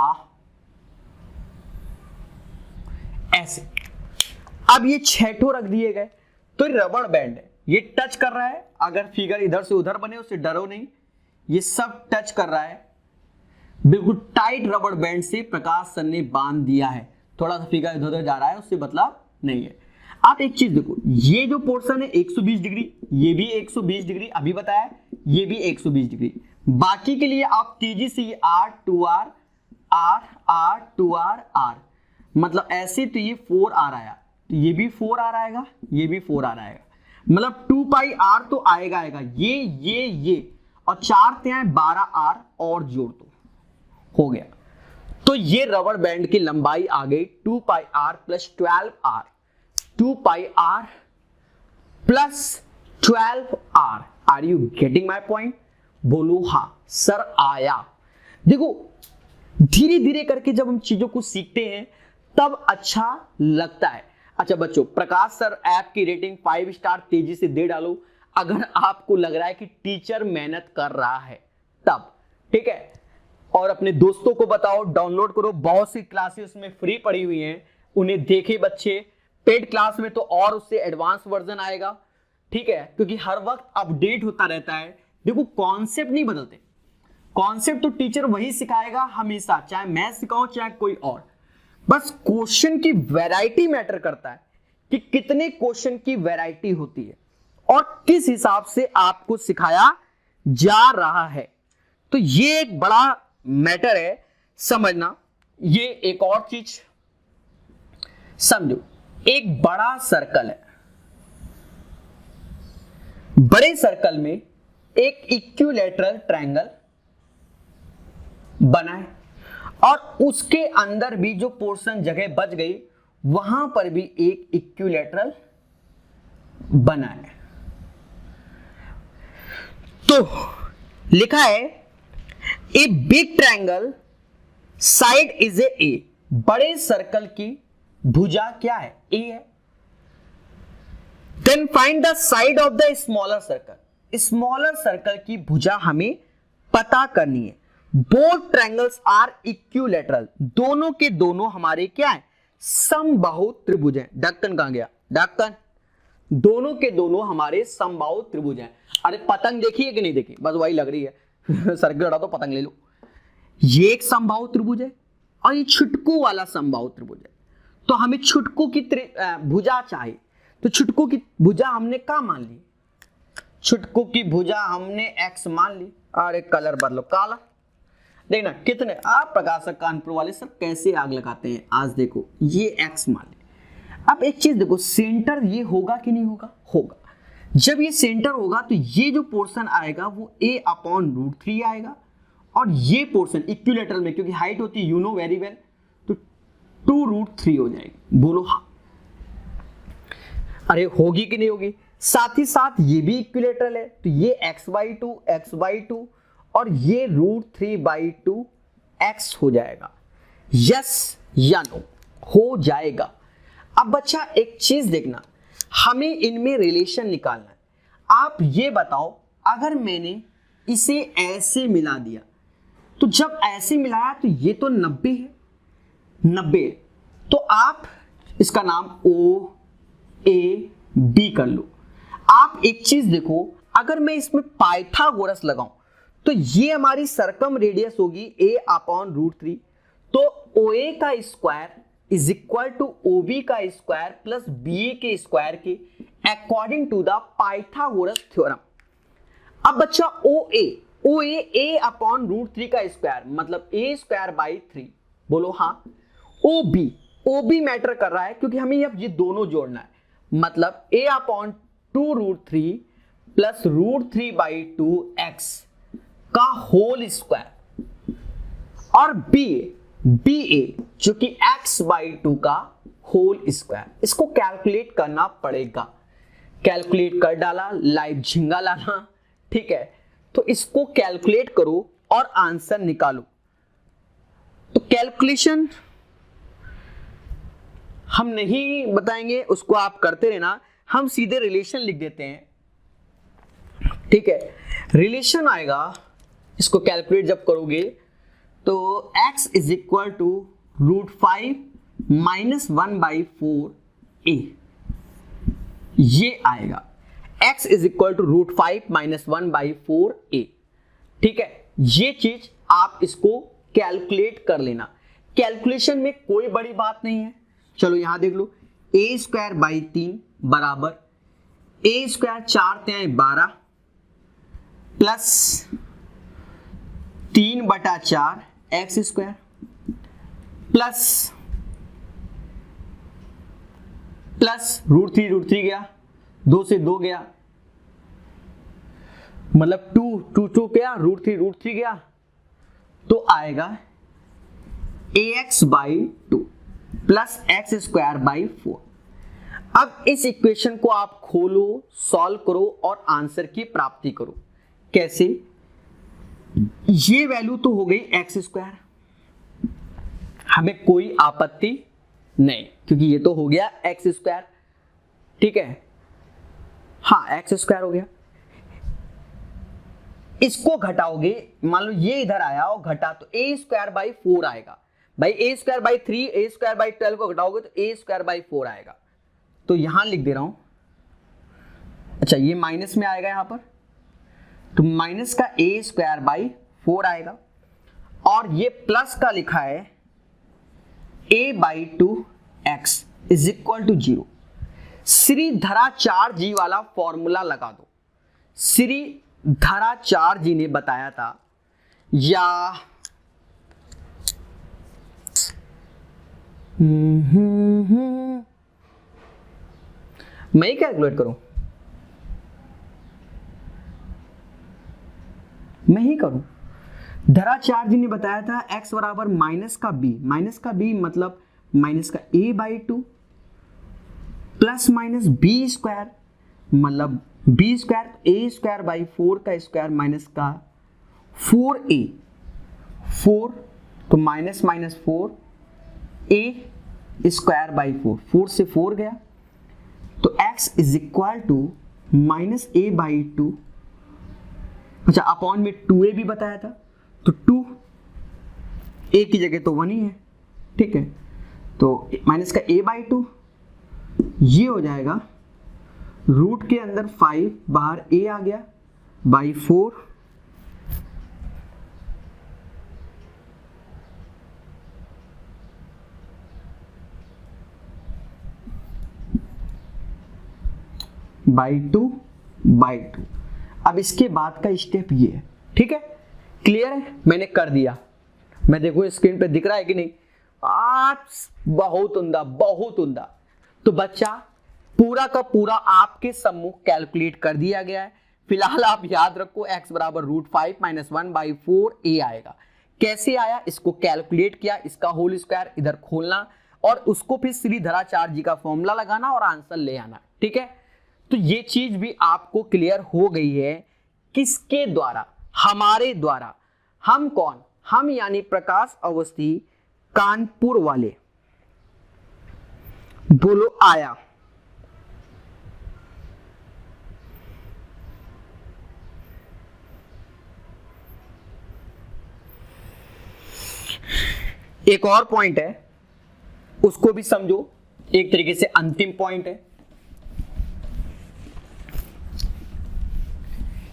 ऐसे। अब ये 6 ठो रख दिए गए तो रबर बैंड है, ये टच कर रहा है, अगर फिगर इधर से उधर बने उससे डरो नहीं, ये सब टच कर रहा है, बिल्कुल टाइट रबर बैंड से प्रकाश सर ने बांध दिया है। थोड़ा सा फिगर इधर उधर जा रहा है उससे मतलब नहीं है। आप एक चीज देखो, ये जो पोर्शन है 120 डिग्री, ये भी 120 डिग्री अभी बताया, ये भी 120 डिग्री। बाकी के लिए आप तेजी से ये r 2r r r 2r r, मतलब ऐसे तो ये 4r आया, तो ये भी 4r आएगा, ये भी 4r आएगा, मतलब 2 पाई r तो आएगा आएगा, ये और 4 ते आए 12r और जोड़ दो, हो गया। तो ये रबर बैंड की लंबाई आ गई 2 pi r plus 12r, 2 pi r plus 12r। Are you getting my point? बोलो हाँ सर आया। देखो धीरे धीरे करके जब हम चीजों को सीखते हैं तब अच्छा लगता है। अच्छा बच्चों, प्रकाश सर ऐप की रेटिंग 5 स्टार तेजी से दे डालो अगर आपको लग रहा है कि टीचर मेहनत कर रहा है तब, ठीक है। और अपने दोस्तों को बताओ, डाउनलोड करो, बहुत सी क्लासेस में फ्री पड़ी हुई हैं, उन्हें देखे बच्चे। पेड क्लास में तो और उससे एडवांस वर्जन आएगा, ठीक है, क्योंकि हर वक्त अपडेट होता रहता है। देखो कॉन्सेप्ट नहीं बदलते, कॉन्सेप्ट तो टीचर वही सिखाएगा हमेशा, चाहे मैं सिखाऊं चाहे कोई और, बस क्वेश्चन की वैरायटी मैटर करता है कि कितने क्वेश्चन की वैरायटी होती है और किस हिसाब से आपको सिखाया जा रहा है। तो ये एक बड़ा मैटर है समझना। ये एक और चीज समझो, एक बड़ा सर्कल है, बड़े सर्कल में एक इक्विलैटरल ट्रायंगल बना है और उसके अंदर भी जो पोर्शन जगह बच गई वहां पर भी एक इक्विलैटरल बना है। तो लिखा है a big triangle side is a, बड़े सर्कल की भुजा क्या है? ए है। Then find the side of the smaller circle, smaller circle की भुजा हमें पता करनी है। बोथ ट्रायंगल्स आर इक्विलैटरल, दोनों के दोनों हमारे क्या है? समबाहु त्रिभुज हैं। ढक्कन कहां गया? ढक्कन। दोनों के दोनों हमारे समबाहु त्रिभुज हैं। अरे पतंग देखी है कि नहीं देखी? बस वही लग रही है सर्कल उड़ा तो पतंग ले लो। ये एक समबाहु त्रिभुज है और ये छुटकू वाला समबाहु त्रिभुज है। तो हमें छुटकू की भुजा चाहिए, तो छुटकू की भुजा हमने क्या मान ली? छुटकू की भुजा हमने एक्स मान ली। अरे कलर बदलो, काला देखना कितने आप प्रकाशक कानपुर वाले सब कैसे आग लगाते हैं। आज देखो ये एक्स मान ले। अब एक चीज देखो, सेंटर ये होगा कि नहीं होगा? होगा। जब ये सेंटर होगा तो ये जो पोर्शन आएगा वो a/√3 आएगा और ये पोर्शन इक्विलैटरल में क्योंकि हाइट होती है यू नो वेरी वेल, तो 2√3 हो जाएगी। बोलो हाँ। अरे होगी कि नहीं होगी? साथ ही साथ ये भी इक्विलैटरल है तो ये x/2 और ये √3/2 x हो जाएगा। यस या नो? हो जाएगा। अब बच्चा एक चीज देखना, हमें इनमें रिलेशन निकालना है। आप ये बताओ, अगर मैंने इसे ऐसे मिला दिया, तो जब ऐसे मिलाया तो ये तो 90 है, 90 है, तो आप इसका नाम ओ ए बी कर लो। आप एक चीज देखो, अगर मैं इसमें पाइथागोरस लगाऊं तो ये हमारी सरकम रेडियस होगी a/√3, तो OA का square is equal to OB का स्क्वायर प्लस BA के स्क्वायर के according to the Pythagoras theorem. अब बच्चा OA a/√3 का स्क्वायर मतलब a²/3, बोलो हाँ। OB मैटर कर रहा है क्योंकि हमें अब ये दोनों जोड़ना है, मतलब a/2√3 प्लस √3/2x का होल स्क्वायर, और BA जो कि x/2 का होल स्क्वायर। इसको कैलकुलेट करना पड़ेगा। कैलकुलेट कर डाला, लाइव झिंगा लाना, ठीक है। तो इसको कैलकुलेट करो और आंसर निकालो। तो कैलकुलेशन हम नहीं बताएंगे, उसको आप करते रहना, हम सीधे रिलेशन लिख देते हैं, ठीक है। रिलेशन आएगा, इसको कैलकुलेट जब करोगे तो x is equal to √5 minus 1/4a, ये आएगा। x is equal to √5 minus 1/4a, ठीक है। ये चीज आप इसको कैलकुलेट कर लेना। कैलकुलेशन में कोई बड़ी बात नहीं है। चलो यहां देख लो, a²/3 बराबर a², 4 × 12 प्लस 3/4 x² प्लस √3 गया, 2 से 2 गया, मतलब 2 गया, √3 गया, तो आएगा ax/2 प्लस x²/4। अब इस इक्वेशन को आप खोलो, सॉल्व करो और आंसर की प्राप्ति करो। कैसे? ये वैल्यू तो हो गई x², हमें कोई आपत्ति नहीं क्योंकि ये तो हो गया x², ठीक है। हाँ, x² हो गया। इसको घटाओगे, मान लो ये इधर आया और घटा, तो a²/4 आएगा। भाई a²/3 a²/12 को घटाओगे तो a²/4 आएगा। तो यहां लिख दे रहा हूं, अच्छा ये माइनस में आएगा यहां पर, तो माइनस का a²/4 आएगा, और ये प्लस का लिखा है a/2x is equal to 0। Shridharacharya ji वाला फॉर्मूला लगा दो। श्रीधराचार्य जी ने बताया था, या मैं ही कैलकुलेट करूं, मैं ही करूं। धराचार्य जी ने बताया था x बराबर माइनस का b मतलब माइनस का a/2 प्लस माइनस b² मतलब b² a²/4 का स्क्वायर माइनस का 4a, 4 तो माइनस 4 a²/4, 4 से 4 गया, तो x is equal to minus a/2, अच्छा अपॉन में 2a भी बताया था, तो 2 a की जगह तो 1 ही है, ठीक है। तो माइनस का a/2 ये हो जाएगा, रूट के अंदर 5 बाहर a आ गया /4, /2 अब इसके बाद का स्टेप ये है, ठीक है। क्लियर है? मैंने कर दिया। मैं देखो स्क्रीन पे दिख रहा है कि नहीं? आज बहुत उम्दा। तो बच्चा पूरा का पूरा आपके सम्मुख कैलकुलेट कर दिया गया है। फिलहाल आप याद रखो x बराबर √5 माइनस 1/4a आएगा। कैसे आया? इसको कैलकुलेट किया, इसका होल स्क्वायर इधर खोलना और उसको फिर श्रीधराचार्य जी का फॉर्मूला लगाना और आंसर ले आना, ठीक है। तो ये चीज भी आपको क्लियर हो गई है। किसके द्वारा? हमारे द्वारा। हम कौन? हम यानी प्रकाश अवस्थी कानपुर वाले, बोलो आया। एक और पॉइंट है, उसको भी समझो, एक तरीके से अंतिम पॉइंट है।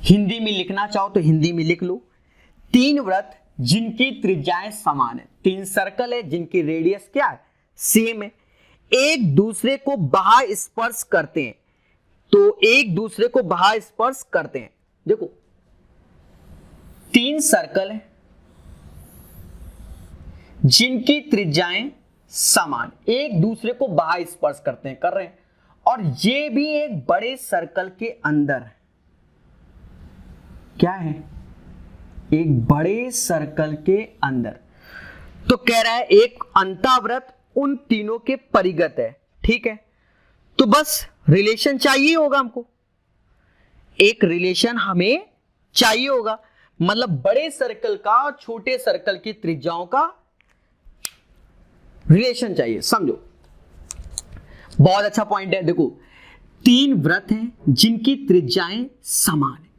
हिंदी में लिखना चाहो तो हिंदी में लिख लो। 3 वृत्त जिनकी त्रिज्याएं समान है, 3 सर्कल है जिनकी रेडियस क्या है, सेम है, एक दूसरे को बाह्य स्पर्श करते हैं, तो एक दूसरे को बाह्य स्पर्श करते हैं। देखो 3 सर्कल है जिनकी त्रिज्याएं समान, एक दूसरे को बाह्य स्पर्श करते हैं, कर रहे हैं, और ये भी एक बड़े सर्कल के अंदर है। क्या है, एक बड़े सर्कल के अंदर। तो कह रहा है एक अंतःवृत्त उन तीनों के परिगत है, ठीक है। तो बस रिलेशन चाहिए होगा हमको, एक रिलेशन हमें चाहिए होगा, मतलब बड़े सर्कल का और छोटे सर्कल की त्रिज्याओं का रिलेशन चाहिए, समझो। बहुत अच्छा पॉइंट है। देखो 3 वृत्त हैं जिनकी त्रिज्याएं समान है,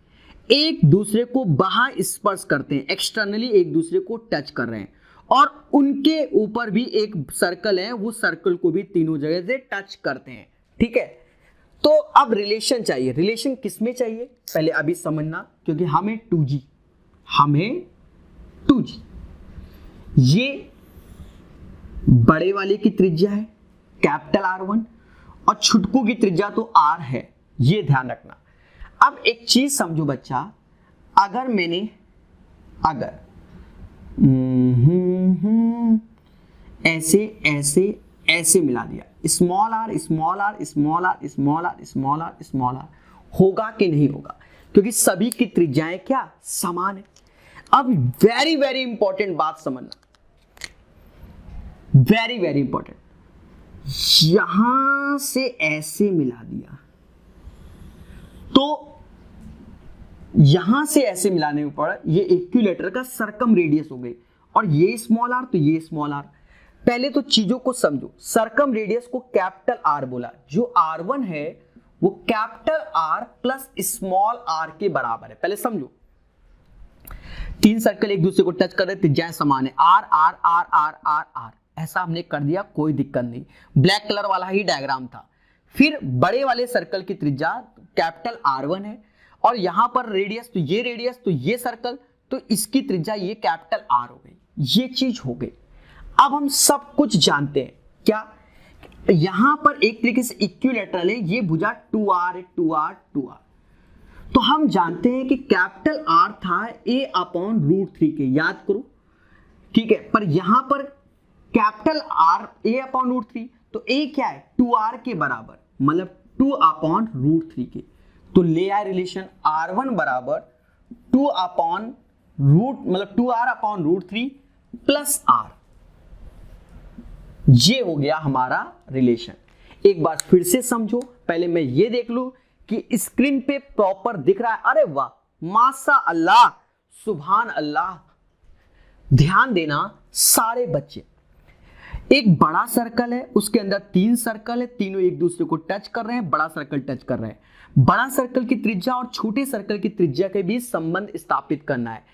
एक दूसरे को बाह्य स्पर्श करते हैं, एक्सटर्नली एक दूसरे को टच कर रहे हैं, और उनके ऊपर भी एक सर्कल है, वो सर्कल को भी तीनों जगह से टच करते हैं, ठीक है। तो अब रिलेशन चाहिए। रिलेशन किसमें चाहिए पहले अभी समझना, क्योंकि हमें 2G, ये बड़े वाले की त्रिज्या है कैपिटल R1 और छुटकू की त्रिज्या तो R है, ये ध्यान रखना। अब एक चीज समझो बच्चा, अगर मैंने ऐसे ऐसे ऐसे मिला दिया, small r small r small r small r small r small r, होगा कि नहीं होगा, क्योंकि सभी की त्रिज्याएं क्या समान है। अब वेरी वेरी इंपॉर्टेंट बात समझना, वेरी वेरी इंपॉर्टेंट, यहां से ऐसे मिला दिया तो यहां से ऐसे मिलाने पर ये इक्विलेटर का सरकम रेडियस हो गई, और ये स्मॉल आर तो ये स्मॉल आर। पहले तो चीजों को समझो, सरकम रेडियस को कैपिटल आर बोला, जो R1 है वो capital R plus small r के बराबर है। पहले समझो 3 सर्कल एक दूसरे को टच कर रहे, त्रिज्याएं समान है, R R R R R R, ऐसा हमने कर दिया, कोई दिक्कत नहीं। ब्लैक कलर वाला ही डायग्राम था। फिर बड़े वाले सर्कल की त्रिज्या कैपिटल R1 है, और यहां पर रेडियस तो ये रेडियस तो ये सर्कल, तो इसकी त्रिज्या ये कैपिटल R हो गई, ये चीज हो गई। अब हम सब कुछ जानते हैं, क्या यहां पर एक तरीके से इक्विलेटरल है, ये भुजा 2R है, 2R 2R, तो हम जानते हैं कि कैपिटल R था A/√3 के, याद करो, ठीक है। पर यहां पर कैपिटल R A/√3, तो A क्या है 2R के बराबर, मतलब 2/√3 के, तो ले आए रिलेशन R1 बराबर 2/√3 प्लस R, ये हो गया हमारा रिलेशन। एक बार फिर से समझो, पहले मैं ये देख लूं कि स्क्रीन पे प्रॉपर दिख रहा है। अरे वाह, माशा अल्लाह, सुभान अल्लाह। ध्यान देना सारे बच्चे, एक बड़ा सर्कल है, उसके अंदर 3 सर्कल है, तीनों एक दूसरे को टच कर रहे हैं, बड़ा सर्कल टच कर रहे हैं। बड़ा सर्कल की त्रिज्या और छोटे सर्कल की त्रिज्या के बीच संबंध स्थापित करना है।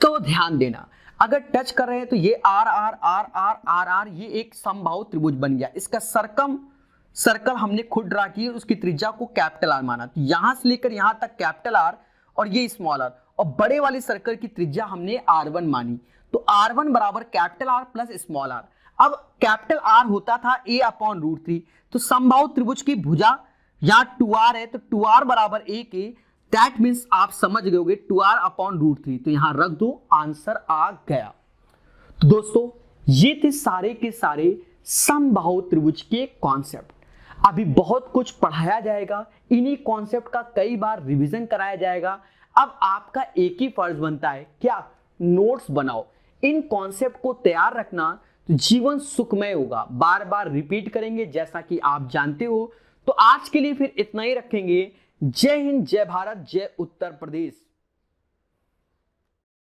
तो ध्यान देना, अगर टच कर रहे हैं तो ये R R R R R R, ये एक समबाहु त्रिभुज बन गया। इसका सर्कल हमने खुद ड्रा की, उसकी त्रिज्या को कैपिटल R माना, तो यहां से लेकर यहां तक कैपिटल R और ये स्मॉल r, और बड़े वाले सर्कल की त्रिज्या हमने R1 मानी, तो R1 बराबर capital R plus small r। अब कैपिटल R होता था A/√3, तो समबाहु त्रिभुज की भुजा यहां 2R है, तो 2R बराबर A के, दैट मीन्स आप समझ गए होगे 2R/√3, तो यहां रख दो, आंसर आ गया। तो दोस्तों ये थे सारे के सारे समबाहु त्रिभुज के कॉन्सेप्ट। अभी बहुत कुछ पढ़ाया जाएगा, इन्हीं कॉन्सेप्ट का कई बार रिवीजन कराया जाएगा। अब आपका एक ही फर्ज बनता है, क्या, नोट्स बनाओ, इन कॉन्सेप्ट को तैयार रखना, तो जीवन सुखमय होगा। बार बार रिपीट करेंगे जैसा कि आप जानते हो। तो आज के लिए फिर इतना ही रखेंगे। जय हिंद, जय भारत, जय उत्तर प्रदेश।